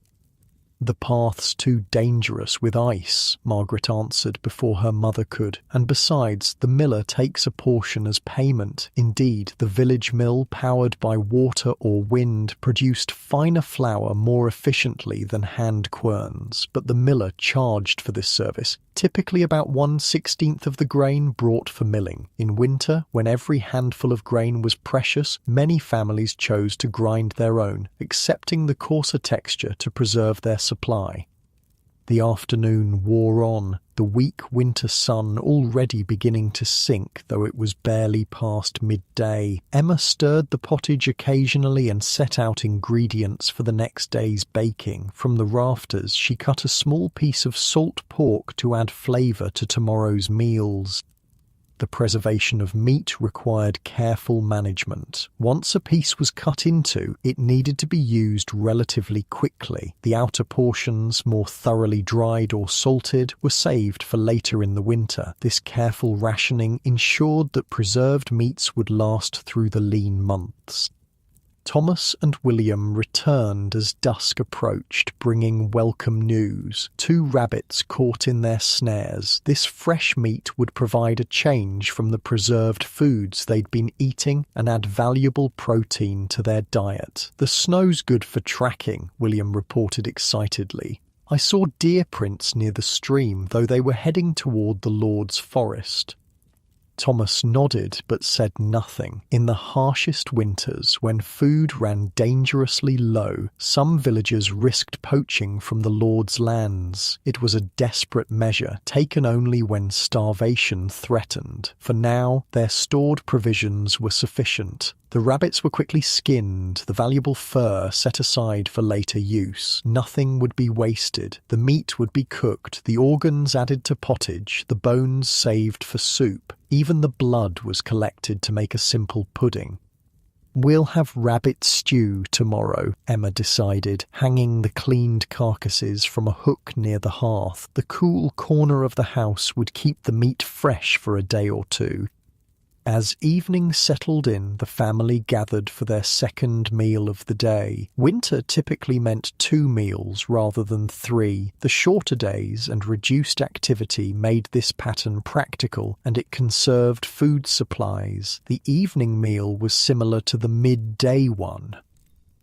"The path's too dangerous with ice," Margaret answered before her mother could, "and besides, the miller takes a portion as payment. Indeed, the village mill, powered by water or wind, produced finer flour more efficiently than hand querns, but the miller charged for this service, typically about 1/16 of the grain brought for milling. In winter, when every handful of grain was precious, many families chose to grind their own, accepting the coarser texture to preserve their supply." The afternoon wore on, the weak winter sun already beginning to sink, though it was barely past midday. Emma stirred the pottage occasionally and set out ingredients for the next day's baking. From the rafters, she cut a small piece of salt pork to add flavour to tomorrow's meals. The preservation of meat required careful management. Once a piece was cut into, it needed to be used relatively quickly. The outer portions, more thoroughly dried or salted, were saved for later in the winter. This careful rationing ensured that preserved meats would last through the lean months. Thomas and William returned as dusk approached, bringing welcome news. 2 rabbits caught in their snares. This fresh meat would provide a change from the preserved foods they'd been eating and add valuable protein to their diet. "The snow's good for tracking," William reported excitedly. "I saw deer prints near the stream, though they were heading toward the Lord's forest." Thomas nodded but said nothing. In the harshest winters, when food ran dangerously low, some villagers risked poaching from the Lord's lands. It was a desperate measure, taken only when starvation threatened. For now, their stored provisions were sufficient. The rabbits were quickly skinned, the valuable fur set aside for later use. Nothing would be wasted. The meat would be cooked, the organs added to pottage, the bones saved for soup. Even the blood was collected to make a simple pudding. "We'll have rabbit stew tomorrow," Emma decided, hanging the cleaned carcasses from a hook near the hearth. The cool corner of the house would keep the meat fresh for a day or two. As evening settled in, the family gathered for their second meal of the day. Winter typically meant 2 meals rather than 3. The shorter days and reduced activity made this pattern practical, and it conserved food supplies. The evening meal was similar to the midday one.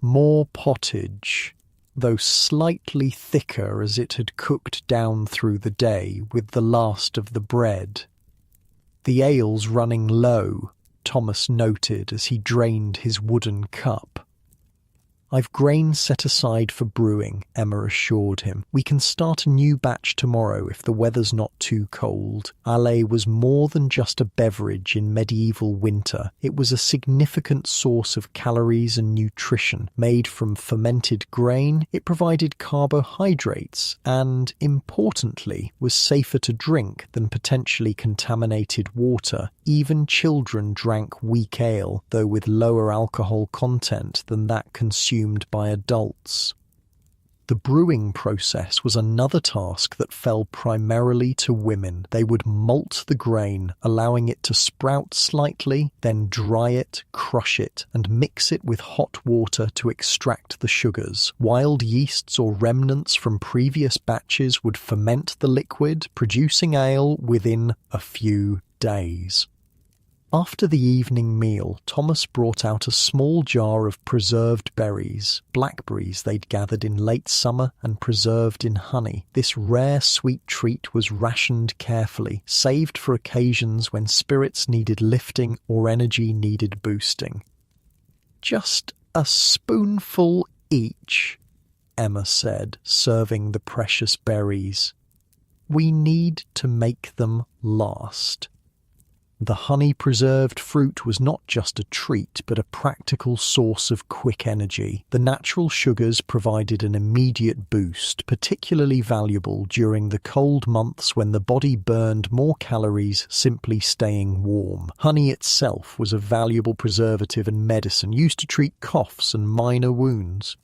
More pottage, though slightly thicker as it had cooked down through the day with the last of the bread. "The ale's running low," Thomas noted as he drained his wooden cup. "I've grain set aside for brewing," Emma assured him. "We can start a new batch tomorrow if the weather's not too cold." Ale was more than just a beverage in medieval winter. It was a significant source of calories and nutrition. Made from fermented grain, it provided carbohydrates and, importantly, was safer to drink than potentially contaminated water. Even children drank weak ale, though with lower alcohol content than that consumed by adults. The brewing process was another task that fell primarily to women. They would malt the grain, allowing it to sprout slightly, then dry it, crush it, and mix it with hot water to extract the sugars. Wild yeasts or remnants from previous batches would ferment the liquid, producing ale within a few days. After the evening meal, Thomas brought out a small jar of preserved berries, blackberries they'd gathered in late summer and preserved in honey. This rare sweet treat was rationed carefully, saved for occasions when spirits needed lifting or energy needed boosting. "Just a spoonful each," Emma said, serving the precious berries. "We need to make them last." The honey-preserved fruit was not just a treat, but a practical source of quick energy. The natural sugars provided an immediate boost, particularly valuable during the cold months when the body burned more calories simply staying warm. Honey itself was a valuable preservative and medicine used to treat coughs and minor wounds.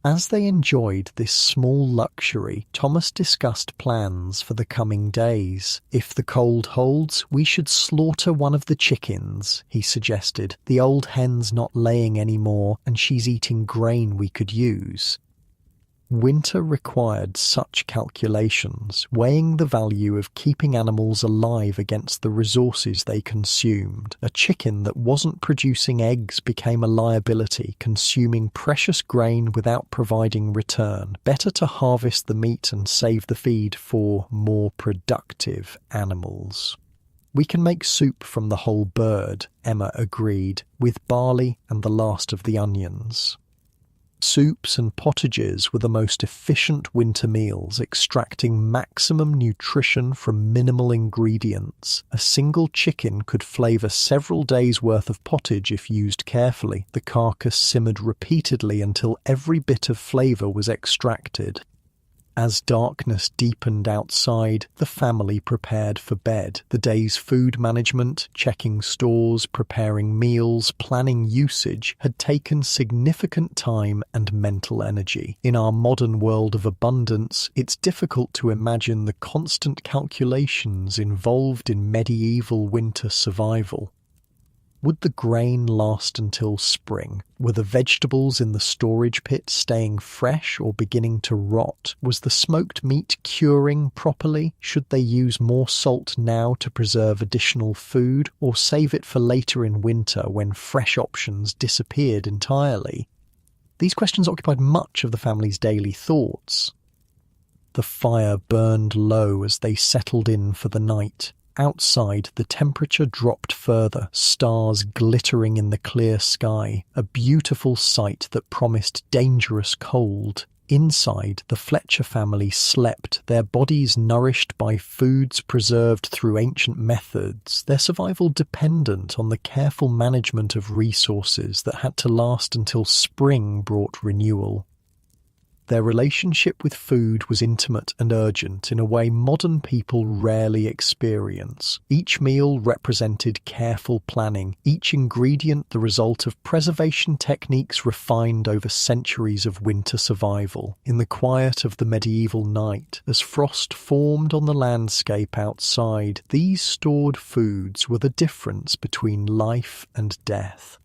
As they enjoyed this small luxury, Thomas discussed plans for the coming days. "If the cold holds, we should slaughter one of the chickens," he suggested. "The old hen's not laying anymore, and she's eating grain we could use." Winter required such calculations, weighing the value of keeping animals alive against the resources they consumed. A chicken that wasn't producing eggs became a liability, consuming precious grain without providing return. Better to harvest the meat and save the feed for more productive animals. "We can make soup from the whole bird," Emma agreed, "with barley and the last of the onions." Soups and pottages were the most efficient winter meals, extracting maximum nutrition from minimal ingredients. A single chicken could flavour several days' worth of pottage if used carefully. The carcass simmered repeatedly until every bit of flavour was extracted. As darkness deepened outside, the family prepared for bed. The day's food management, checking stores, preparing meals, planning usage had taken significant time and mental energy. In our modern world of abundance, it's difficult to imagine the constant calculations involved in medieval winter survival. Would the grain last until spring? Were the vegetables in the storage pit staying fresh or beginning to rot? Was the smoked meat curing properly? Should they use more salt now to preserve additional food, or save it for later in winter when fresh options disappeared entirely? These questions occupied much of the family's daily thoughts. The fire burned low as they settled in for the night. Outside, the temperature dropped further, stars glittering in the clear sky, a beautiful sight that promised dangerous cold. Inside, the Fletcher family slept, their bodies nourished by foods preserved through ancient methods, their survival dependent on the careful management of resources that had to last until spring brought renewal. Their relationship with food was intimate and urgent in a way modern people rarely experience. Each meal represented careful planning, each ingredient the result of preservation techniques refined over centuries of winter survival. In the quiet of the medieval night, as frost formed on the landscape outside, these stored foods were the difference between life and death.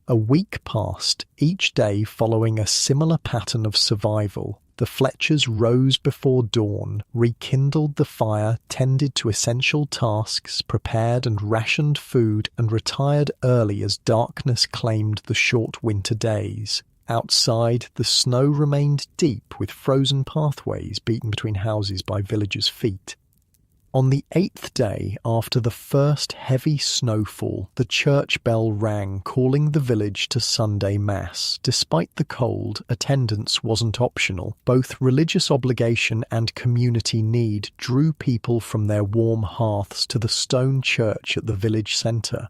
A week passed, each day following a similar pattern of survival. The Fletchers rose before dawn, rekindled the fire, tended to essential tasks, prepared and rationed food, and retired early as darkness claimed the short winter days. Outside, the snow remained deep, with frozen pathways beaten between houses by villagers' feet. On the 8th day after the first heavy snowfall, the church bell rang, calling the village to Sunday Mass. Despite the cold, attendance wasn't optional. Both religious obligation and community need drew people from their warm hearths to the stone church at the village centre.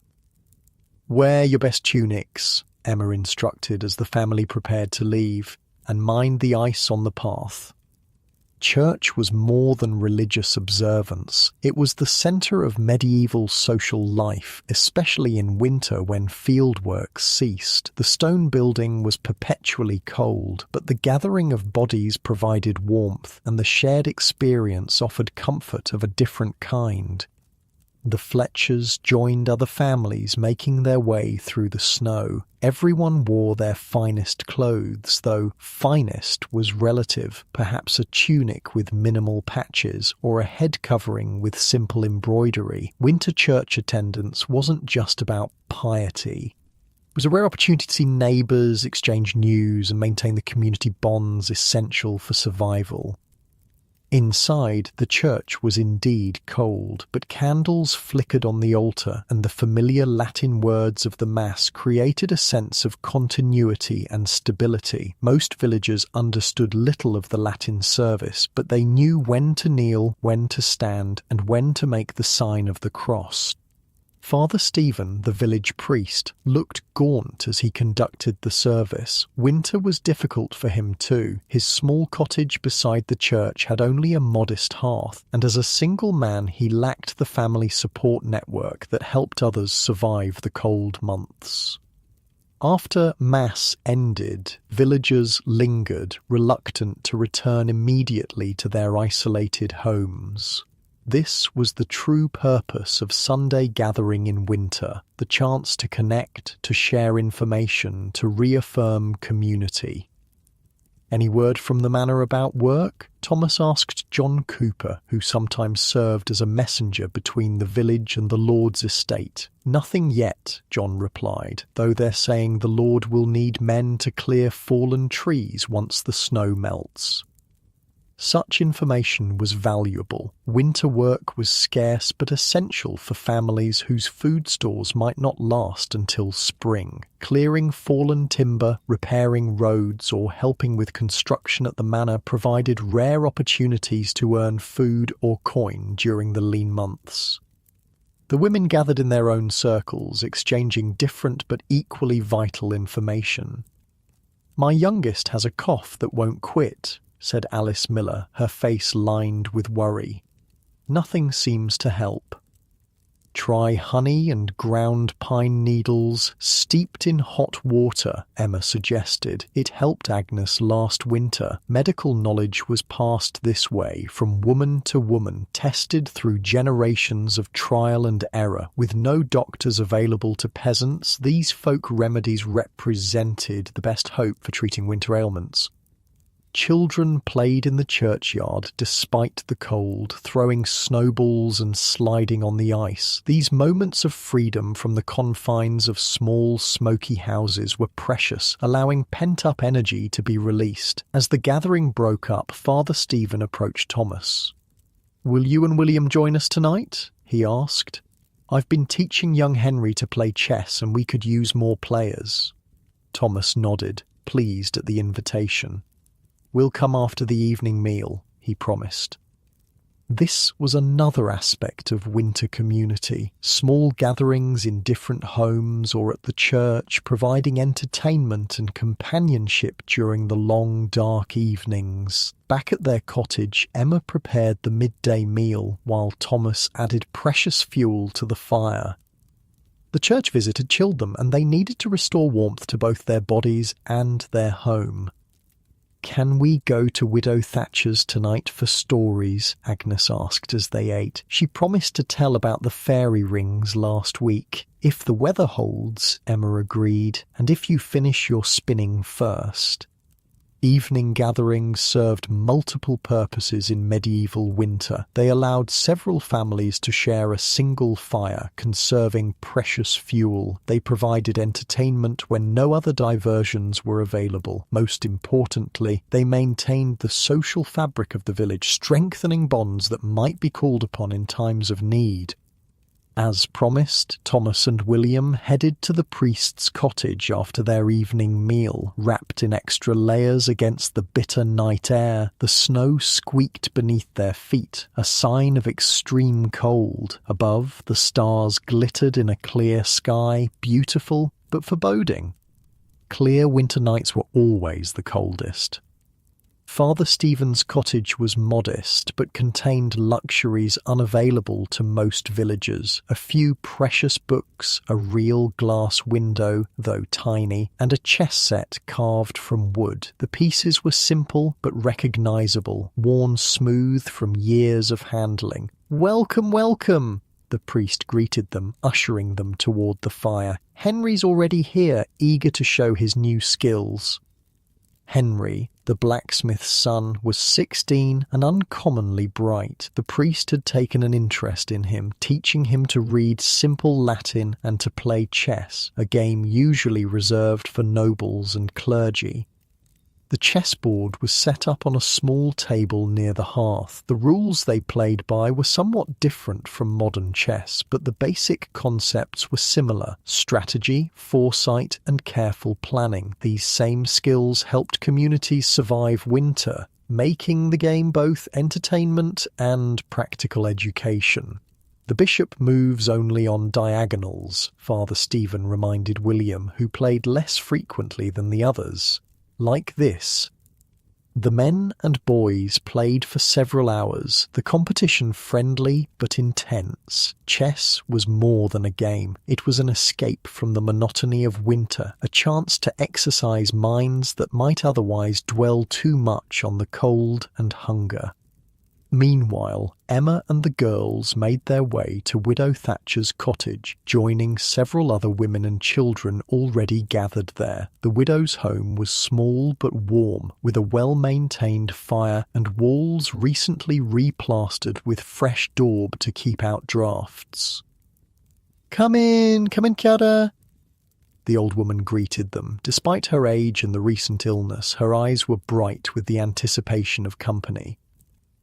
"Wear your best tunics," Emma instructed as the family prepared to leave, "and mind the ice on the path." Church was more than religious observance. It was the centre of medieval social life, especially in winter when fieldwork ceased. The stone building was perpetually cold, but the gathering of bodies provided warmth, and the shared experience offered comfort of a different kind. The Fletchers joined other families making their way through the snow. Everyone wore their finest clothes, though finest was relative, perhaps a tunic with minimal patches or a head covering with simple embroidery. Winter church attendance wasn't just about piety. It was a rare opportunity to see neighbours, exchange news, and maintain the community bonds essential for survival. Inside, the church was indeed cold, but candles flickered on the altar, and the familiar Latin words of the Mass created a sense of continuity and stability. Most villagers understood little of the Latin service, but they knew when to kneel, when to stand, and when to make the sign of the cross. Father Stephen, the village priest, looked gaunt as he conducted the service. Winter was difficult for him too. His small cottage beside the church had only a modest hearth, and as a single man he lacked the family support network that helped others survive the cold months. After Mass ended, villagers lingered, reluctant to return immediately to their isolated homes. This was the true purpose of Sunday gathering in winter, the chance to connect, to share information, to reaffirm community. "Any word from the manor about work?" Thomas asked John Cooper, who sometimes served as a messenger between the village and the Lord's estate. "Nothing yet," John replied, "though they're saying the Lord will need men to clear fallen trees once the snow melts." Such information was valuable. Winter work was scarce but essential for families whose food stores might not last until spring. Clearing fallen timber, repairing roads, or helping with construction at the manor provided rare opportunities to earn food or coin during the lean months. The women gathered in their own circles, exchanging different but equally vital information. "My youngest has a cough that won't quit," said Alice Miller, her face lined with worry. "Nothing seems to help." "Try honey and ground pine needles steeped in hot water," Emma suggested. "It helped Agnes last winter. Medical knowledge was passed this way, from woman to woman, tested through generations of trial and error. With no doctors available to peasants, these folk remedies represented the best hope for treating winter ailments." Children played in the churchyard despite the cold, throwing snowballs and sliding on the ice. These moments of freedom from the confines of small, smoky houses were precious, allowing pent-up energy to be released. As the gathering broke up, Father Stephen approached Thomas. "Will you and William join us tonight?" he asked. "I've been teaching young Henry to play chess, and we could use more players." Thomas nodded, pleased at the invitation. "We'll come after the evening meal," he promised. This was another aspect of winter community, small gatherings in different homes or at the church, providing entertainment and companionship during the long, dark evenings. Back at their cottage, Emma prepared the midday meal while Thomas added precious fuel to the fire. The church visit had chilled them, and they needed to restore warmth to both their bodies and their home. "Can we go to Widow Thatcher's tonight for stories?" Agnes asked as they ate. "She promised to tell about the fairy rings last week." "If the weather holds," Emma agreed, "and if you finish your spinning first." Evening gatherings served multiple purposes in medieval winter. They allowed several families to share a single fire, conserving precious fuel. They provided entertainment when no other diversions were available. Most importantly, they maintained the social fabric of the village, strengthening bonds that might be called upon in times of need. As promised, Thomas and William headed to the priest's cottage after their evening meal. Wrapped in extra layers against the bitter night air, the snow squeaked beneath their feet, a sign of extreme cold. Above, the stars glittered in a clear sky, beautiful but foreboding. Clear winter nights were always the coldest. Father Stephen's cottage was modest, but contained luxuries unavailable to most villagers. A few precious books, a real glass window, though tiny, and a chess set carved from wood. The pieces were simple but recognisable, worn smooth from years of handling. "Welcome, welcome!" The priest greeted them, ushering them toward the fire. "Henry's already here, eager to show his new skills." Henry, the blacksmith's son, was 16 and uncommonly bright. The priest had taken an interest in him, teaching him to read simple Latin and to play chess, a game usually reserved for nobles and clergy. The chessboard was set up on a small table near the hearth. The rules they played by were somewhat different from modern chess, but the basic concepts were similar: strategy, foresight, and careful planning. These same skills helped communities survive winter, making the game both entertainment and practical education. "The bishop moves only on diagonals," Father Stephen reminded William, who played less frequently than the others. "Like this." The men and boys played for several hours, the competition friendly but intense. Chess was more than a game. It was an escape from the monotony of winter, a chance to exercise minds that might otherwise dwell too much on the cold and hunger. Meanwhile, Emma and the girls made their way to Widow Thatcher's cottage, joining several other women and children already gathered there. The widow's home was small but warm, with a well-maintained fire and walls recently replastered with fresh daub to keep out drafts. Come in, Chiara." The old woman greeted them. Despite her age and the recent illness, her eyes were bright with the anticipation of company.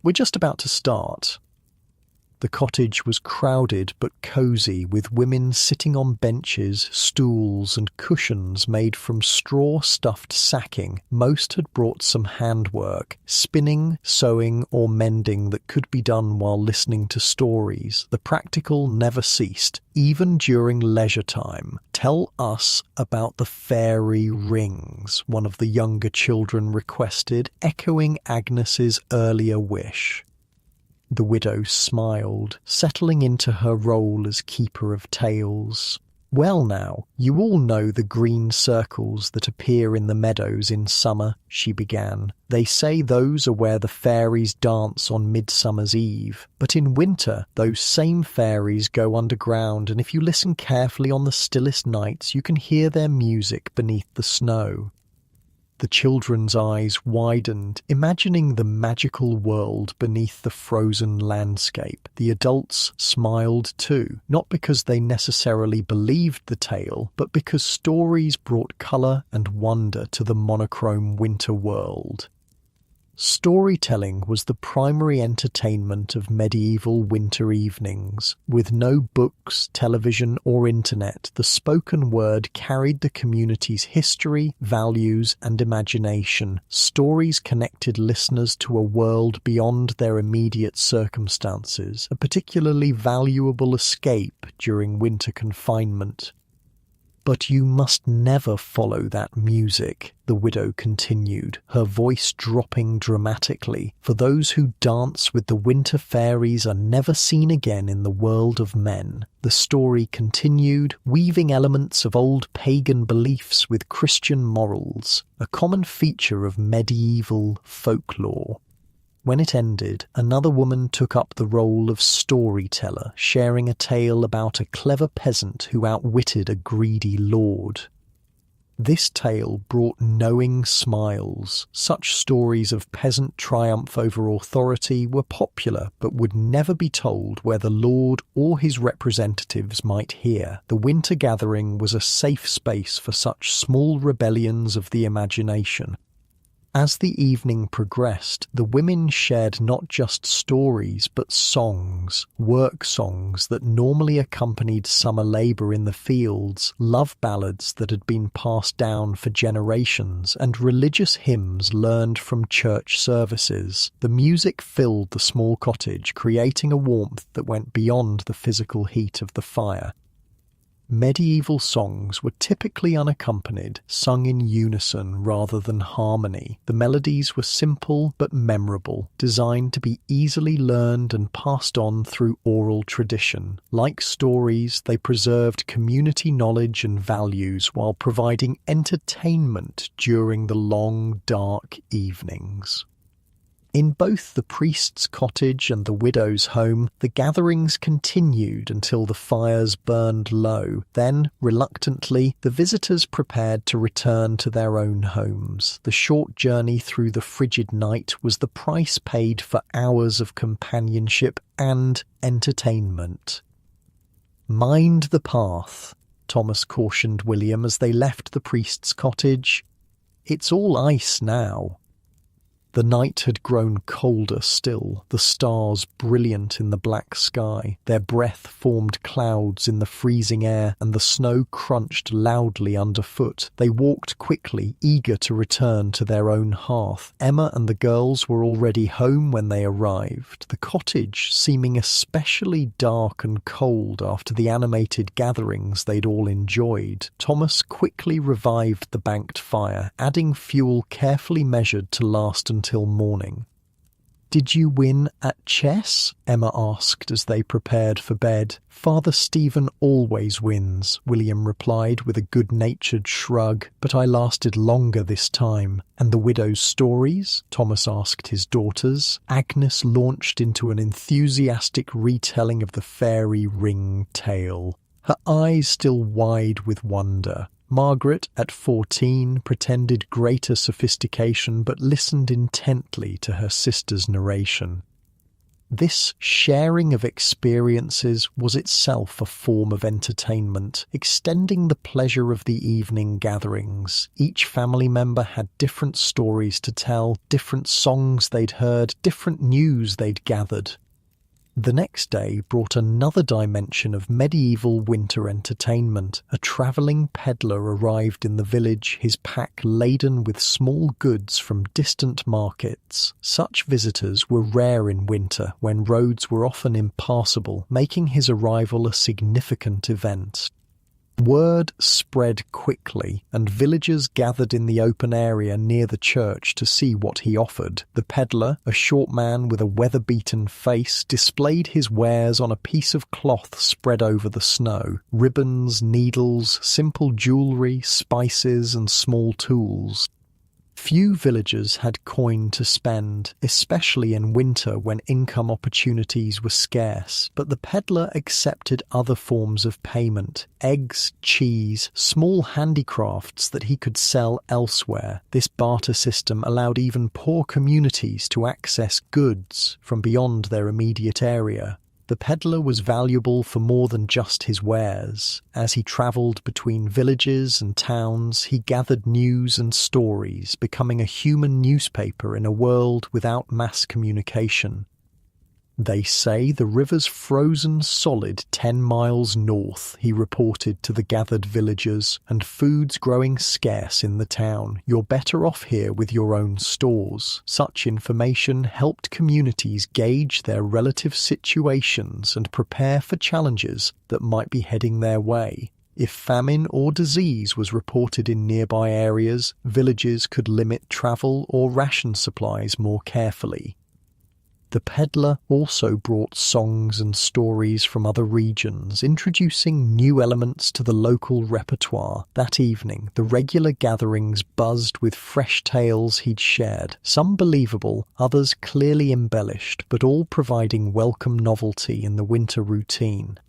"We're just about to start." The cottage was crowded but cosy, with women sitting on benches, stools, and cushions made from straw-stuffed sacking. Most had brought some handwork, spinning, sewing, or mending that could be done while listening to stories. The practical never ceased, even during leisure time. "Tell us about the fairy rings," one of the younger children requested, echoing Agnes's earlier wish. The widow smiled, settling into her role as keeper of tales. "Well now, you all know the green circles that appear in the meadows in summer," she began. "They say those are where the fairies dance on Midsummer's Eve. But in winter, those same fairies go underground, and if you listen carefully on the stillest nights, you can hear their music beneath the snow." The children's eyes widened, imagining the magical world beneath the frozen landscape. The adults smiled too, not because they necessarily believed the tale, but because stories brought colour and wonder to the monochrome winter world. Storytelling was the primary entertainment of medieval winter evenings. With no books, television, or internet, the spoken word carried the community's history, values, and imagination. Stories connected listeners to a world beyond their immediate circumstances, a particularly valuable escape during winter confinement. "But you must never follow that music," the widow continued, her voice dropping dramatically. "For those who dance with the winter fairies are never seen again in the world of men." The story continued, weaving elements of old pagan beliefs with Christian morals, a common feature of medieval folklore. When it ended, another woman took up the role of storyteller, sharing a tale about a clever peasant who outwitted a greedy lord. This tale brought knowing smiles. Such stories of peasant triumph over authority were popular, but would never be told where the lord or his representatives might hear. The winter gathering was a safe space for such small rebellions of the imagination. As the evening progressed, the women shared not just stories but songs, work songs that normally accompanied summer labour in the fields, love ballads that had been passed down for generations, and religious hymns learned from church services. The music filled the small cottage, creating a warmth that went beyond the physical heat of the fire. Medieval songs were typically unaccompanied, sung in unison rather than harmony. The melodies were simple but memorable, designed to be easily learned and passed on through oral tradition. Like stories, they preserved community knowledge and values while providing entertainment during the long, dark evenings. In both the priest's cottage and the widow's home, the gatherings continued until the fires burned low. Then, reluctantly, the visitors prepared to return to their own homes. The short journey through the frigid night was the price paid for hours of companionship and entertainment. "Mind the path," Thomas cautioned William as they left the priest's cottage. "It's all ice now." The night had grown colder still, the stars brilliant in the black sky. Their breath formed clouds in the freezing air, and the snow crunched loudly underfoot. They walked quickly, eager to return to their own hearth. Emma and the girls were already home when they arrived, the cottage seeming especially dark and cold after the animated gatherings they'd all enjoyed. Thomas quickly revived the banked fire, adding fuel carefully measured to last until morning. "Did you win at chess?" Emma asked as they prepared for bed. "Father Stephen always wins," William replied with a good-natured shrug, "but I lasted longer this time." "And the widow's stories?" Thomas asked his daughters. Agnes launched into an enthusiastic retelling of the fairy ring tale, her eyes still wide with wonder. Margaret, at 14, pretended greater sophistication but listened intently to her sister's narration. This sharing of experiences was itself a form of entertainment, extending the pleasure of the evening gatherings. Each family member had different stories to tell, different songs they'd heard, different news they'd gathered. The next day brought another dimension of medieval winter entertainment. A travelling peddler arrived in the village, his pack laden with small goods from distant markets. Such visitors were rare in winter, when roads were often impassable, making his arrival a significant event. Word spread quickly, and villagers gathered in the open area near the church to see what he offered. The peddler, a short man with a weather-beaten face, displayed his wares on a piece of cloth spread over the snow. Ribbons, needles, simple jewellery, spices, and small tools. Few villagers had coin to spend, especially in winter when income opportunities were scarce, but the peddler accepted other forms of payment: eggs, cheese, small handicrafts that he could sell elsewhere. This barter system allowed even poor communities to access goods from beyond their immediate area. The peddler was valuable for more than just his wares. As he travelled between villages and towns, he gathered news and stories, becoming a human newspaper in a world without mass communication. "They say the river's frozen solid 10 miles north," he reported to the gathered villagers, "and food's growing scarce in the town. You're better off here with your own stores." Such information helped communities gauge their relative situations and prepare for challenges that might be heading their way. If famine or disease was reported in nearby areas, villages could limit travel or ration supplies more carefully. The peddler also brought songs and stories from other regions, introducing new elements to the local repertoire. That evening, the regular gatherings buzzed with fresh tales he'd shared, some believable, others clearly embellished, but all providing welcome novelty in the winter routine.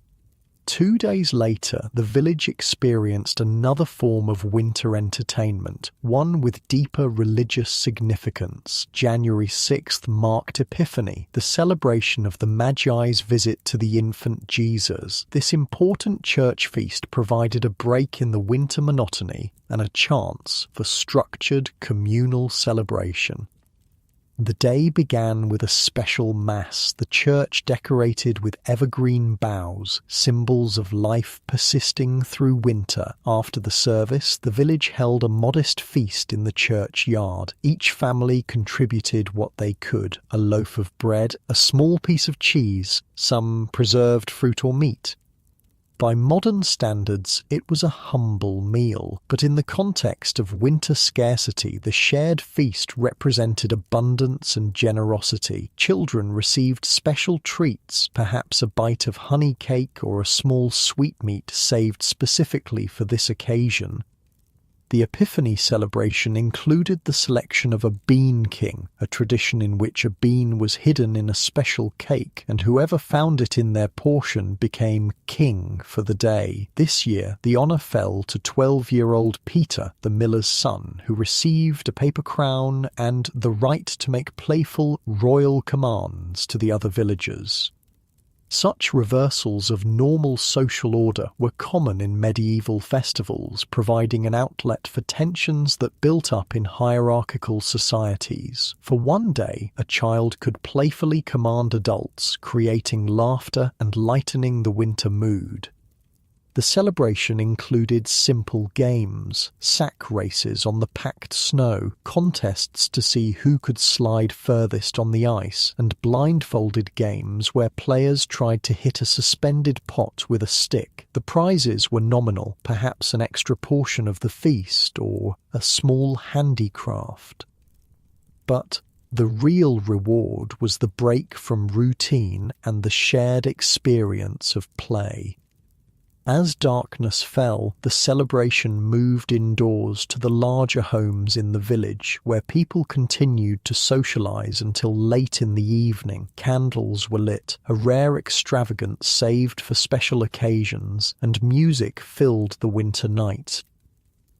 2 days later, the village experienced another form of winter entertainment, one with deeper religious significance. January 6th marked Epiphany, the celebration of the Magi's visit to the infant Jesus. This important church feast provided a break in the winter monotony and a chance for structured communal celebration. The day began with a special mass, the church decorated with evergreen boughs, symbols of life persisting through winter. After the service, the village held a modest feast in the churchyard. Each family contributed what they could: a loaf of bread, a small piece of cheese, some preserved fruit or meat. By modern standards, it was a humble meal, but in the context of winter scarcity, the shared feast represented abundance and generosity. Children received special treats, perhaps a bite of honey cake or a small sweetmeat saved specifically for this occasion. The Epiphany celebration included the selection of a bean king, a tradition in which a bean was hidden in a special cake, and whoever found it in their portion became king for the day. This year, the honour fell to 12-year-old Peter, the miller's son, who received a paper crown and the right to make playful royal commands to the other villagers. Such reversals of normal social order were common in medieval festivals, providing an outlet for tensions that built up in hierarchical societies. For one day, a child could playfully command adults, creating laughter and lightening the winter mood. The celebration included simple games, sack races on the packed snow, contests to see who could slide furthest on the ice, and blindfolded games where players tried to hit a suspended pot with a stick. The prizes were nominal, perhaps an extra portion of the feast or a small handicraft. But the real reward was the break from routine and the shared experience of play. As darkness fell, the celebration moved indoors to the larger homes in the village, where people continued to socialize until late in the evening. Candles were lit, a rare extravagance saved for special occasions, and music filled the winter night.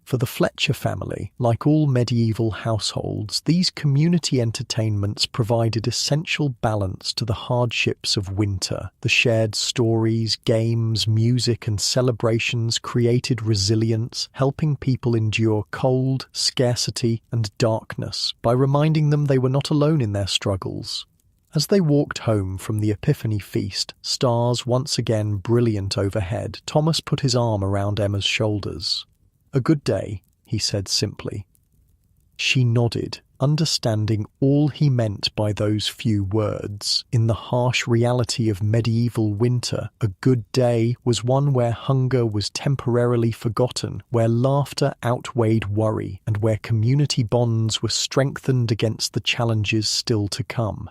For the Fletcher family, like all medieval households, these community entertainments provided essential balance to the hardships of winter. The shared stories, games, music, and celebrations created resilience, helping people endure cold, scarcity, and darkness by reminding them they were not alone in their struggles. As they walked home from the Epiphany feast, stars once again brilliant overhead, Thomas put his arm around Emma's shoulders. "A good day," he said simply. She nodded, understanding all he meant by those few words. In the harsh reality of medieval winter, a good day was one where hunger was temporarily forgotten, where laughter outweighed worry, and where community bonds were strengthened against the challenges still to come.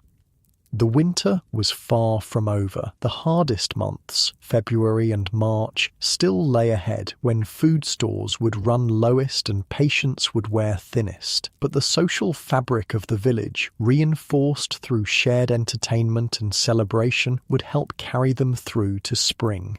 The winter was far from over. The hardest months, February and March, still lay ahead, when food stores would run lowest and patience would wear thinnest. But the social fabric of the village, reinforced through shared entertainment and celebration, would help carry them through to spring.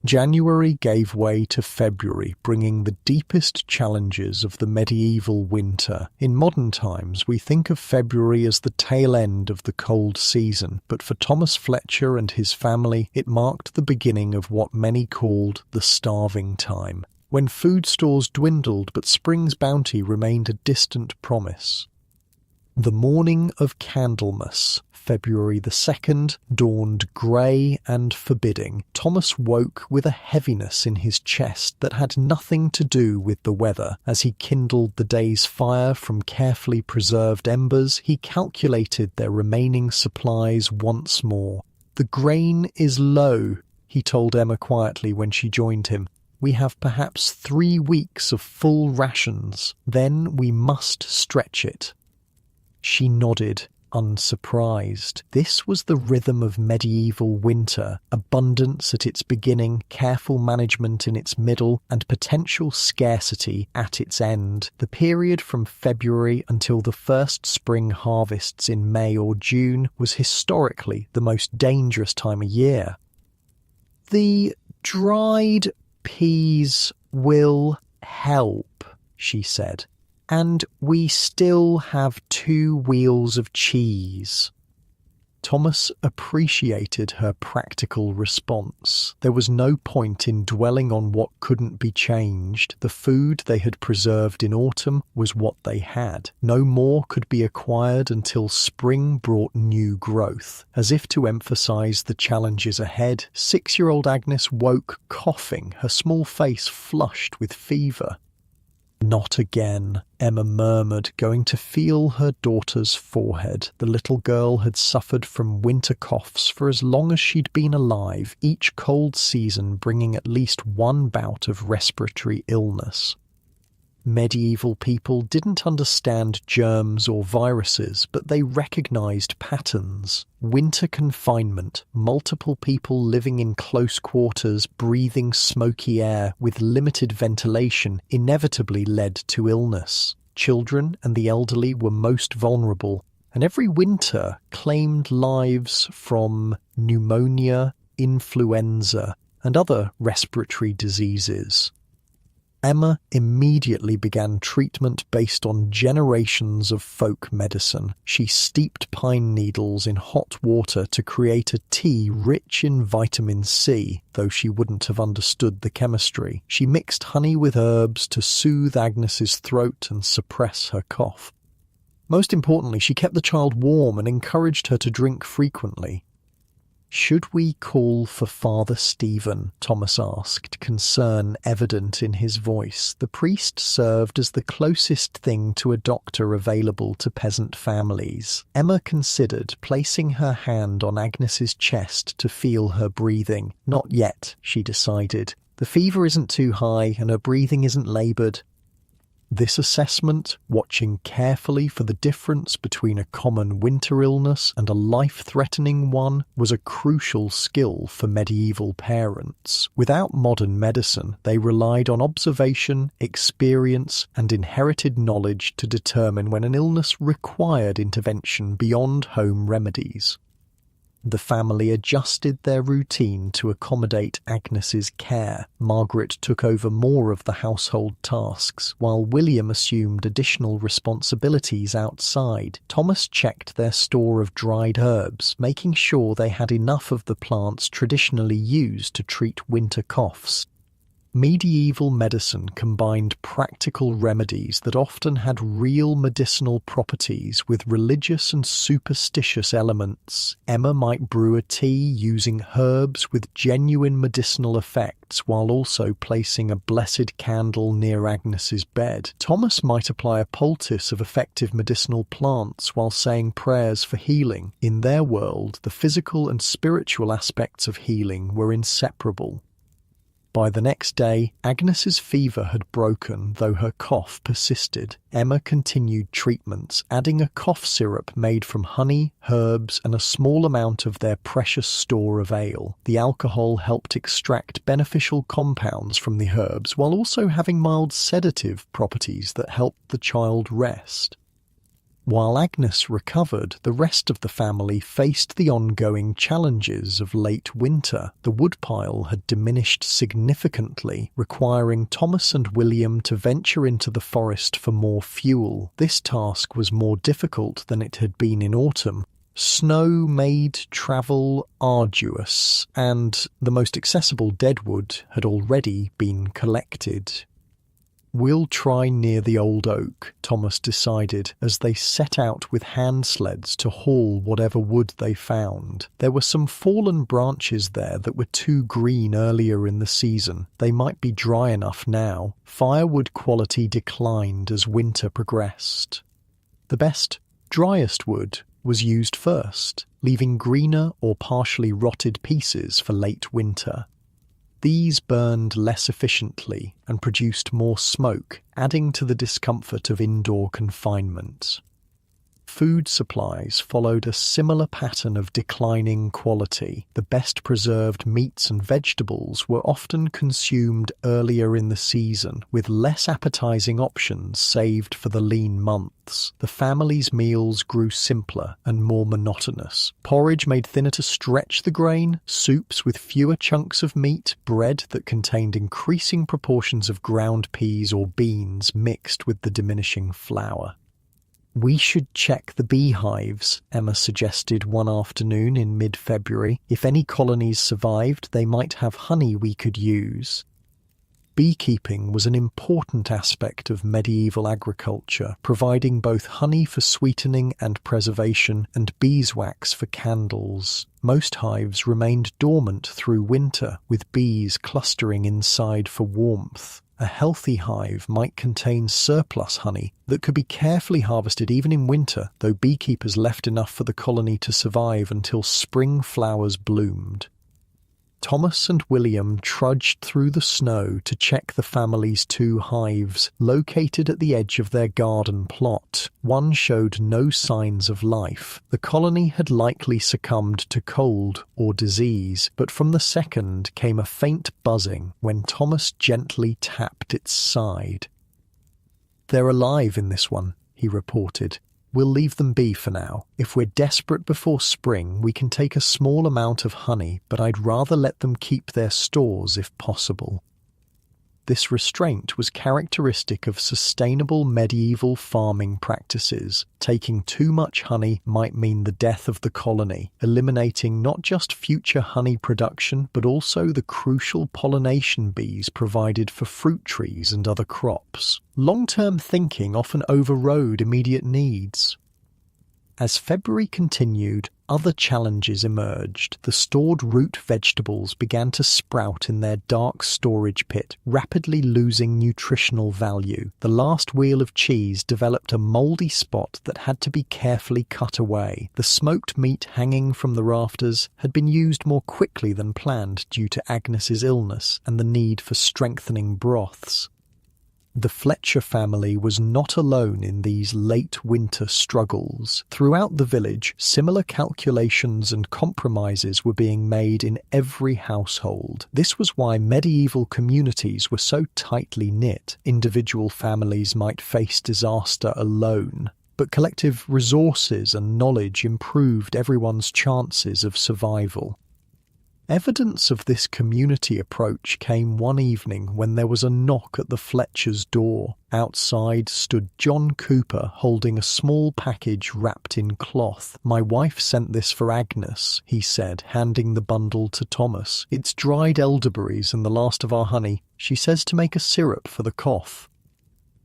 January gave way to February, bringing the deepest challenges of the medieval winter. In modern times, we think of February as the tail end of the cold season, but for Thomas Fletcher and his family, it marked the beginning of what many called the starving time, when food stores dwindled but spring's bounty remained a distant promise. The morning of Candlemas, February the 2nd, dawned grey and forbidding. Thomas woke with a heaviness in his chest that had nothing to do with the weather. As he kindled the day's fire from carefully preserved embers, he calculated their remaining supplies once more. "The grain is low," he told Emma quietly when she joined him. "We have perhaps 3 weeks of full rations. Then we must stretch it." She nodded, unsurprised. This was the rhythm of medieval winter: abundance at its beginning, careful management in its middle, and potential scarcity at its end. The period from February until the first spring harvests in May or June was historically the most dangerous time of year. "The dried peas will help," she said. "And we still have 2 wheels of cheese." Thomas appreciated her practical response. There was no point in dwelling on what couldn't be changed. The food they had preserved in autumn was what they had. No more could be acquired until spring brought new growth. As if to emphasize the challenges ahead, 6-year-old Agnes woke coughing, her small face flushed with fever. "Not again," Emma murmured, going to feel her daughter's forehead. The little girl had suffered from winter coughs for as long as she'd been alive, each cold season bringing at least one bout of respiratory illness. Medieval people didn't understand germs or viruses, but they recognized patterns. Winter confinement, multiple people living in close quarters, breathing smoky air with limited ventilation, inevitably led to illness. Children and the elderly were most vulnerable, and every winter claimed lives from pneumonia, influenza, and other respiratory diseases. Emma immediately began treatment based on generations of folk medicine. She steeped pine needles in hot water to create a tea rich in vitamin C, though she wouldn't have understood the chemistry. She mixed honey with herbs to soothe Agnes's throat and suppress her cough. Most importantly, she kept the child warm and encouraged her to drink frequently. "Should we call for Father Stephen?" Thomas asked, concern evident in his voice. The priest served as the closest thing to a doctor available to peasant families. Emma considered, placing her hand on Agnes's chest to feel her breathing. "Not yet," she decided. "The fever isn't too high and her breathing isn't laboured." This assessment, watching carefully for the difference between a common winter illness and a life-threatening one, was a crucial skill for medieval parents. Without modern medicine, they relied on observation, experience, and inherited knowledge to determine when an illness required intervention beyond home remedies. The family adjusted their routine to accommodate Agnes's care. Margaret took over more of the household tasks, while William assumed additional responsibilities outside. Thomas checked their store of dried herbs, making sure they had enough of the plants traditionally used to treat winter coughs. Medieval medicine combined practical remedies that often had real medicinal properties with religious and superstitious elements. Emma might brew a tea using herbs with genuine medicinal effects while also placing a blessed candle near Agnes's bed. Thomas might apply a poultice of effective medicinal plants while saying prayers for healing. In their world, the physical and spiritual aspects of healing were inseparable. By the next day, Agnes's fever had broken, though her cough persisted. Emma continued treatments, adding a cough syrup made from honey, herbs, and a small amount of their precious store of ale. The alcohol helped extract beneficial compounds from the herbs, while also having mild sedative properties that helped the child rest. While Agnes recovered, the rest of the family faced the ongoing challenges of late winter. The woodpile had diminished significantly, requiring Thomas and William to venture into the forest for more fuel. This task was more difficult than it had been in autumn. Snow made travel arduous, and the most accessible deadwood had already been collected. "We'll try near the old oak," Thomas decided, as they set out with hand sleds to haul whatever wood they found. There were some fallen branches there that were too green earlier in the season. They might be dry enough now. Firewood quality declined as winter progressed. The best, driest wood was used first, leaving greener or partially rotted pieces for late winter. These burned less efficiently and produced more smoke, adding to the discomfort of indoor confinement. Food supplies followed a similar pattern of declining quality. The best preserved meats and vegetables were often consumed earlier in the season, with less appetizing options saved for the lean months. The family's meals grew simpler and more monotonous. Porridge made thinner to stretch the grain, soups with fewer chunks of meat, bread that contained increasing proportions of ground peas or beans mixed with the diminishing flour. "We should check the beehives," Emma suggested one afternoon in mid-February. "If any colonies survived, they might have honey we could use." Beekeeping was an important aspect of medieval agriculture, providing both honey for sweetening and preservation and beeswax for candles. Most hives remained dormant through winter, with bees clustering inside for warmth. A healthy hive might contain surplus honey that could be carefully harvested even in winter, though beekeepers left enough for the colony to survive until spring flowers bloomed. Thomas and William trudged through the snow to check the family's 2 hives, located at the edge of their garden plot. One showed no signs of life. The colony had likely succumbed to cold or disease, but from the second came a faint buzzing when Thomas gently tapped its side. "They're alive in this one," he reported. "We'll leave them be for now. If we're desperate before spring, we can take a small amount of honey, but I'd rather let them keep their stores if possible." This restraint was characteristic of sustainable medieval farming practices. Taking too much honey might mean the death of the colony, eliminating not just future honey production, but also the crucial pollination bees provided for fruit trees and other crops. Long-term thinking often overrode immediate needs. As February continued, other challenges emerged. The stored root vegetables began to sprout in their dark storage pit, rapidly losing nutritional value. The last wheel of cheese developed a mouldy spot that had to be carefully cut away. The smoked meat hanging from the rafters had been used more quickly than planned due to Agnes's illness and the need for strengthening broths. The Fletcher family was not alone in these late winter struggles. Throughout the village, similar calculations and compromises were being made in every household. This was why medieval communities were so tightly knit. Individual families might face disaster alone, but collective resources and knowledge improved everyone's chances of survival. Evidence of this community approach came one evening when there was a knock at the Fletchers' door. Outside stood John Cooper holding a small package wrapped in cloth. "My wife sent this for Agnes," he said, handing the bundle to Thomas. "It's dried elderberries and the last of our honey. She says to make a syrup for the cough."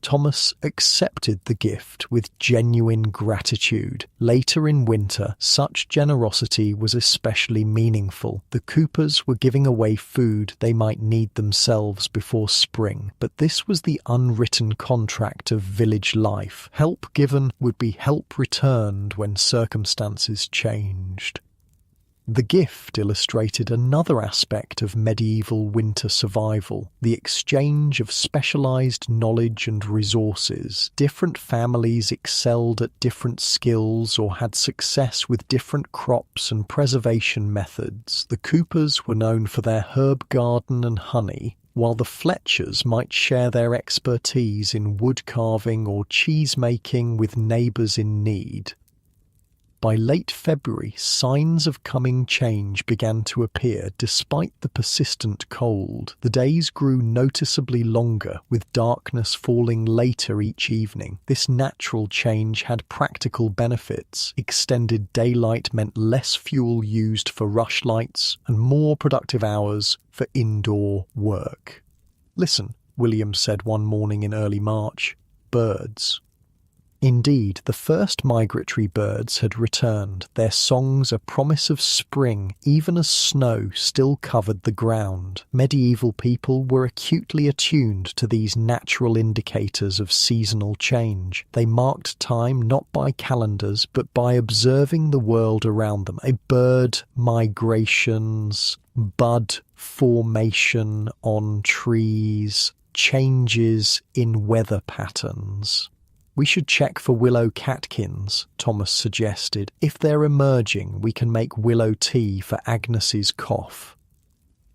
Thomas accepted the gift with genuine gratitude. Later in winter, such generosity was especially meaningful. The Coopers were giving away food they might need themselves before spring, but this was the unwritten contract of village life. Help given would be help returned when circumstances changed. The gift illustrated another aspect of medieval winter survival, the exchange of specialized knowledge and resources. Different families excelled at different skills or had success with different crops and preservation methods. The Coopers were known for their herb garden and honey, while the Fletchers might share their expertise in wood carving or cheese making with neighbours in need. By late February, signs of coming change began to appear despite the persistent cold. The days grew noticeably longer, with darkness falling later each evening. This natural change had practical benefits. Extended daylight meant less fuel used for rushlights and more productive hours for indoor work. "Listen," William said one morning in early March, "birds." Indeed, the first migratory birds had returned, their songs a promise of spring, even as snow still covered the ground. Medieval people were acutely attuned to these natural indicators of seasonal change. They marked time not by calendars, but by observing the world around them. A bird migrations, bud formation on trees, changes in weather patterns. "We should check for willow catkins," Thomas suggested. "If they're emerging, we can make willow tea for Agnes's cough."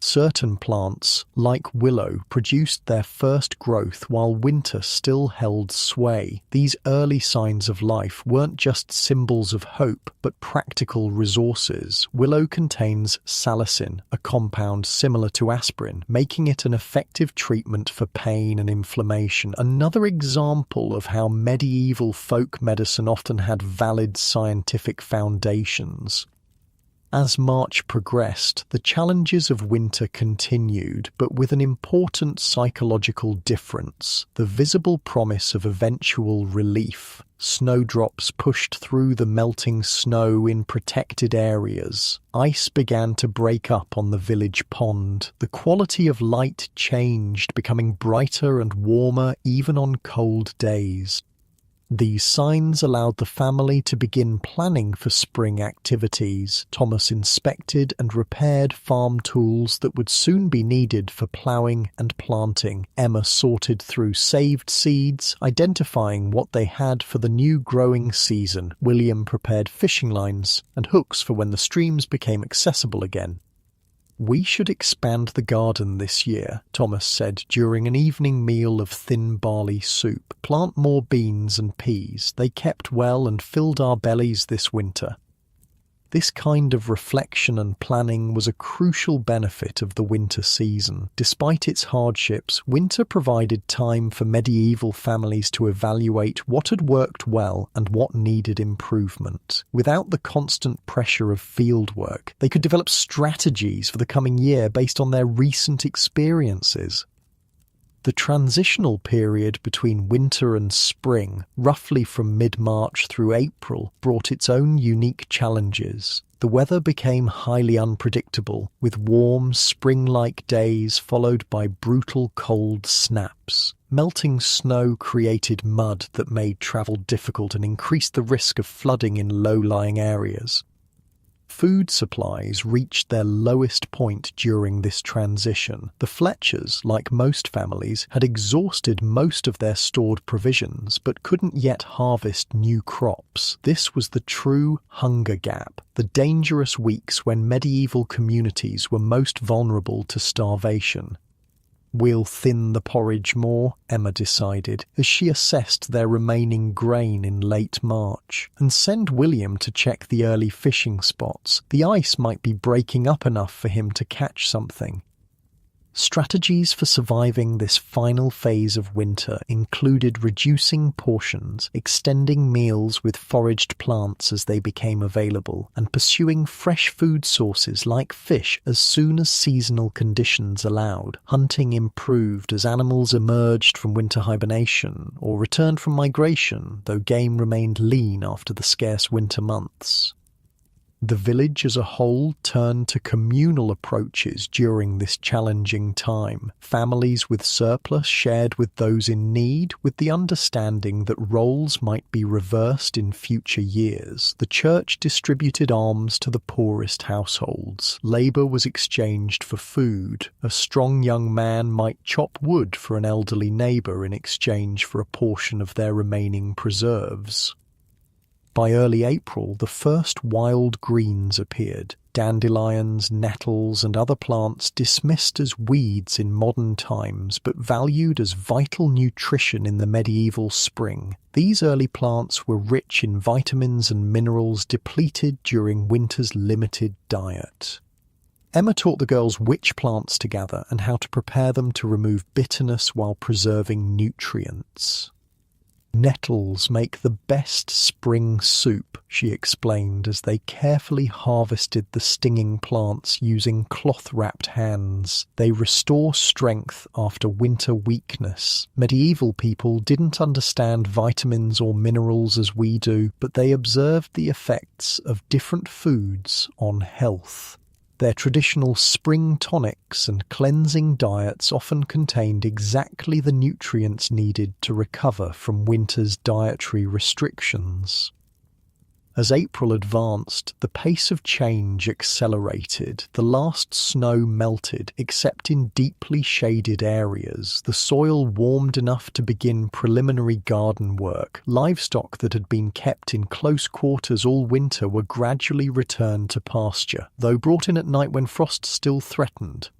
Certain plants, like willow, produced their first growth while winter still held sway. These early signs of life weren't just symbols of hope, but practical resources. Willow contains salicin, a compound similar to aspirin, making it an effective treatment for pain and inflammation. Another example of how medieval folk medicine often had valid scientific foundations. As March progressed, the challenges of winter continued, but with an important psychological difference: the visible promise of eventual relief. Snowdrops pushed through the melting snow in protected areas. Ice began to break up on the village pond. The quality of light changed, becoming brighter and warmer even on cold days. These signs allowed the family to begin planning for spring activities. Thomas inspected and repaired farm tools that would soon be needed for ploughing and planting. Emma sorted through saved seeds, identifying what they had for the new growing season. William prepared fishing lines and hooks for when the streams became accessible again. "We should expand the garden this year," Thomas said during an evening meal of thin barley soup. "Plant more beans and peas. They kept well and filled our bellies this winter." This kind of reflection and planning was a crucial benefit of the winter season. Despite its hardships, winter provided time for medieval families to evaluate what had worked well and what needed improvement. Without the constant pressure of fieldwork, they could develop strategies for the coming year based on their recent experiences. The transitional period between winter and spring, roughly from mid-March through April, brought its own unique challenges. The weather became highly unpredictable, with warm, spring-like days followed by brutal cold snaps. Melting snow created mud that made travel difficult and increased the risk of flooding in low-lying areas. Food supplies reached their lowest point during this transition. The Fletchers, like most families, had exhausted most of their stored provisions, but couldn't yet harvest new crops. This was the true hunger gap, the dangerous weeks when medieval communities were most vulnerable to starvation. "We'll thin the porridge more," Emma decided, as she assessed their remaining grain in late March, "and send William to check the early fishing spots. The ice might be breaking up enough for him to catch something." Strategies for surviving this final phase of winter included reducing portions, extending meals with foraged plants as they became available, and pursuing fresh food sources like fish as soon as seasonal conditions allowed. Hunting improved as animals emerged from winter hibernation or returned from migration, though game remained lean after the scarce winter months. The village as a whole turned to communal approaches during this challenging time. Families with surplus shared with those in need, with the understanding that roles might be reversed in future years. The church distributed alms to the poorest households. Labour was exchanged for food. A strong young man might chop wood for an elderly neighbour in exchange for a portion of their remaining preserves. By early April, the first wild greens appeared. dandelions, nettles, and other plants dismissed as weeds in modern times but valued as vital nutrition in the medieval spring. These early plants were rich in vitamins and minerals depleted during winter's limited diet. Emma taught the girls which plants to gather and how to prepare them to remove bitterness while preserving nutrients. Nettles make the best spring soup, she explained as they carefully harvested the stinging plants using cloth-wrapped hands. They restore strength after winter weakness. Medieval people didn't understand vitamins or minerals as we do, but they observed the effects of different foods on health. Their traditional spring tonics and cleansing diets often contained exactly the nutrients needed to recover from winter's dietary restrictions. As April advanced, the pace of change accelerated. The last snow melted, except in deeply shaded areas. The soil warmed enough to begin preliminary garden work. Livestock that had been kept in close quarters all winter were gradually returned to pasture, though brought in at night when frost still threatened.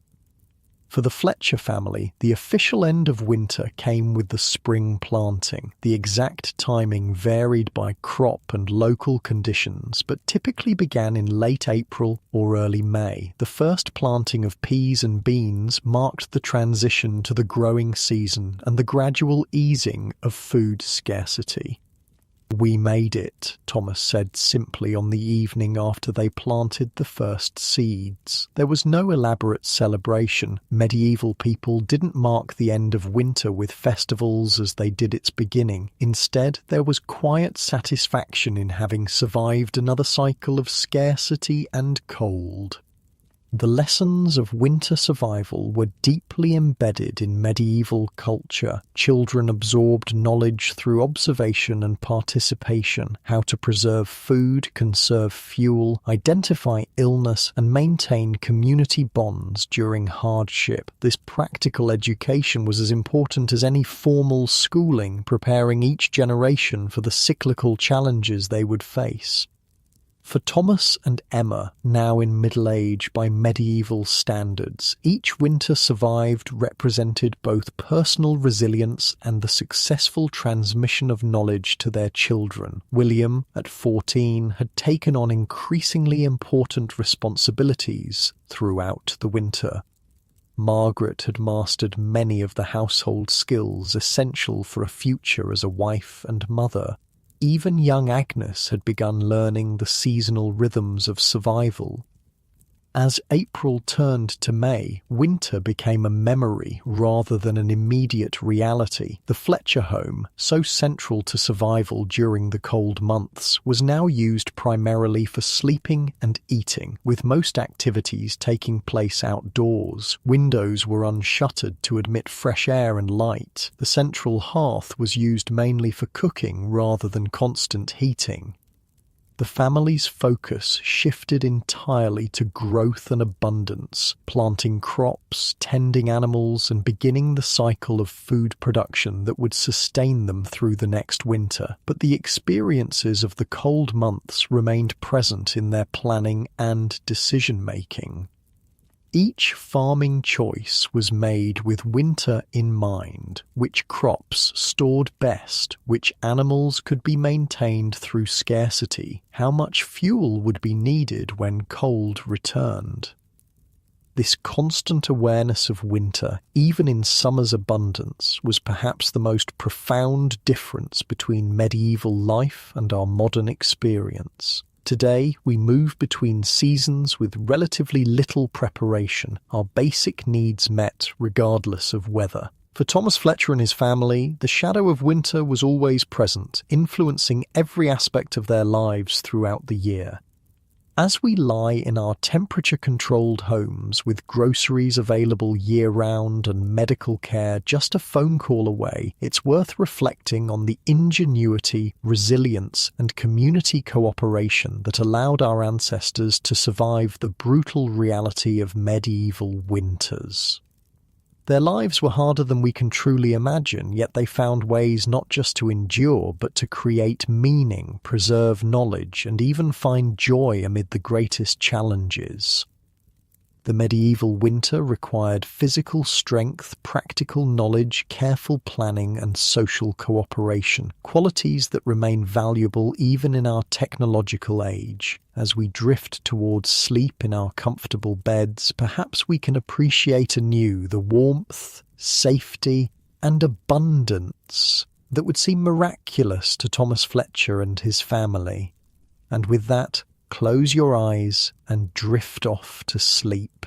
For the Fletcher family, the official end of winter came with the spring planting. The exact timing varied by crop and local conditions, but typically began in late April or early May. The first planting of peas and beans marked the transition to the growing season and the gradual easing of food scarcity. "We made it," Thomas said simply on the evening after they planted the first seeds. There was no elaborate celebration. Medieval people didn't mark the end of winter with festivals as they did its beginning. Instead, there was quiet satisfaction in having survived another cycle of scarcity and cold. The lessons of winter survival were deeply embedded in medieval culture. Children absorbed knowledge through observation and participation, how to preserve food, conserve fuel, identify illness, and maintain community bonds during hardship. This practical education was as important as any formal schooling, preparing each generation for the cyclical challenges they would face. For Thomas and Emma, now in middle age by medieval standards, each winter survived represented both personal resilience and the successful transmission of knowledge to their children. William, at 14, had taken on increasingly important responsibilities throughout the winter. Margaret had mastered many of the household skills essential for a future as a wife and mother. Even young Agnes had begun learning the seasonal rhythms of survival. As April turned to May, winter became a memory rather than an immediate reality. The Fletcher home, so central to survival during the cold months, was now used primarily for sleeping and eating, with most activities taking place outdoors. Windows were unshuttered to admit fresh air and light. The central hearth was used mainly for cooking rather than constant heating. The family's focus shifted entirely to growth and abundance, planting crops, tending animals, and beginning the cycle of food production that would sustain them through the next winter. But the experiences of the cold months remained present in their planning and decision-making. Each farming choice was made with winter in mind, which crops stored best, which animals could be maintained through scarcity, how much fuel would be needed when cold returned. This constant awareness of winter, even in summer's abundance, was perhaps the most profound difference between medieval life and our modern experience. Today, we move between seasons with relatively little preparation, our basic needs met regardless of weather. For Thomas Fletcher and his family, the shadow of winter was always present, influencing every aspect of their lives throughout the year. As we lie in our temperature-controlled homes with groceries available year-round and medical care just a phone call away, it's worth reflecting on the ingenuity, resilience, and community cooperation that allowed our ancestors to survive the brutal reality of medieval winters. Their lives were harder than we can truly imagine, yet they found ways not just to endure, but to create meaning, preserve knowledge, and even find joy amid the greatest challenges. The medieval winter required physical strength, practical knowledge, careful planning, and social cooperation, qualities that remain valuable even in our technological age. As we drift towards sleep in our comfortable beds, perhaps we can appreciate anew the warmth, safety, and abundance that would seem miraculous to Thomas Fletcher and his family. And with that, close your eyes and drift off to sleep.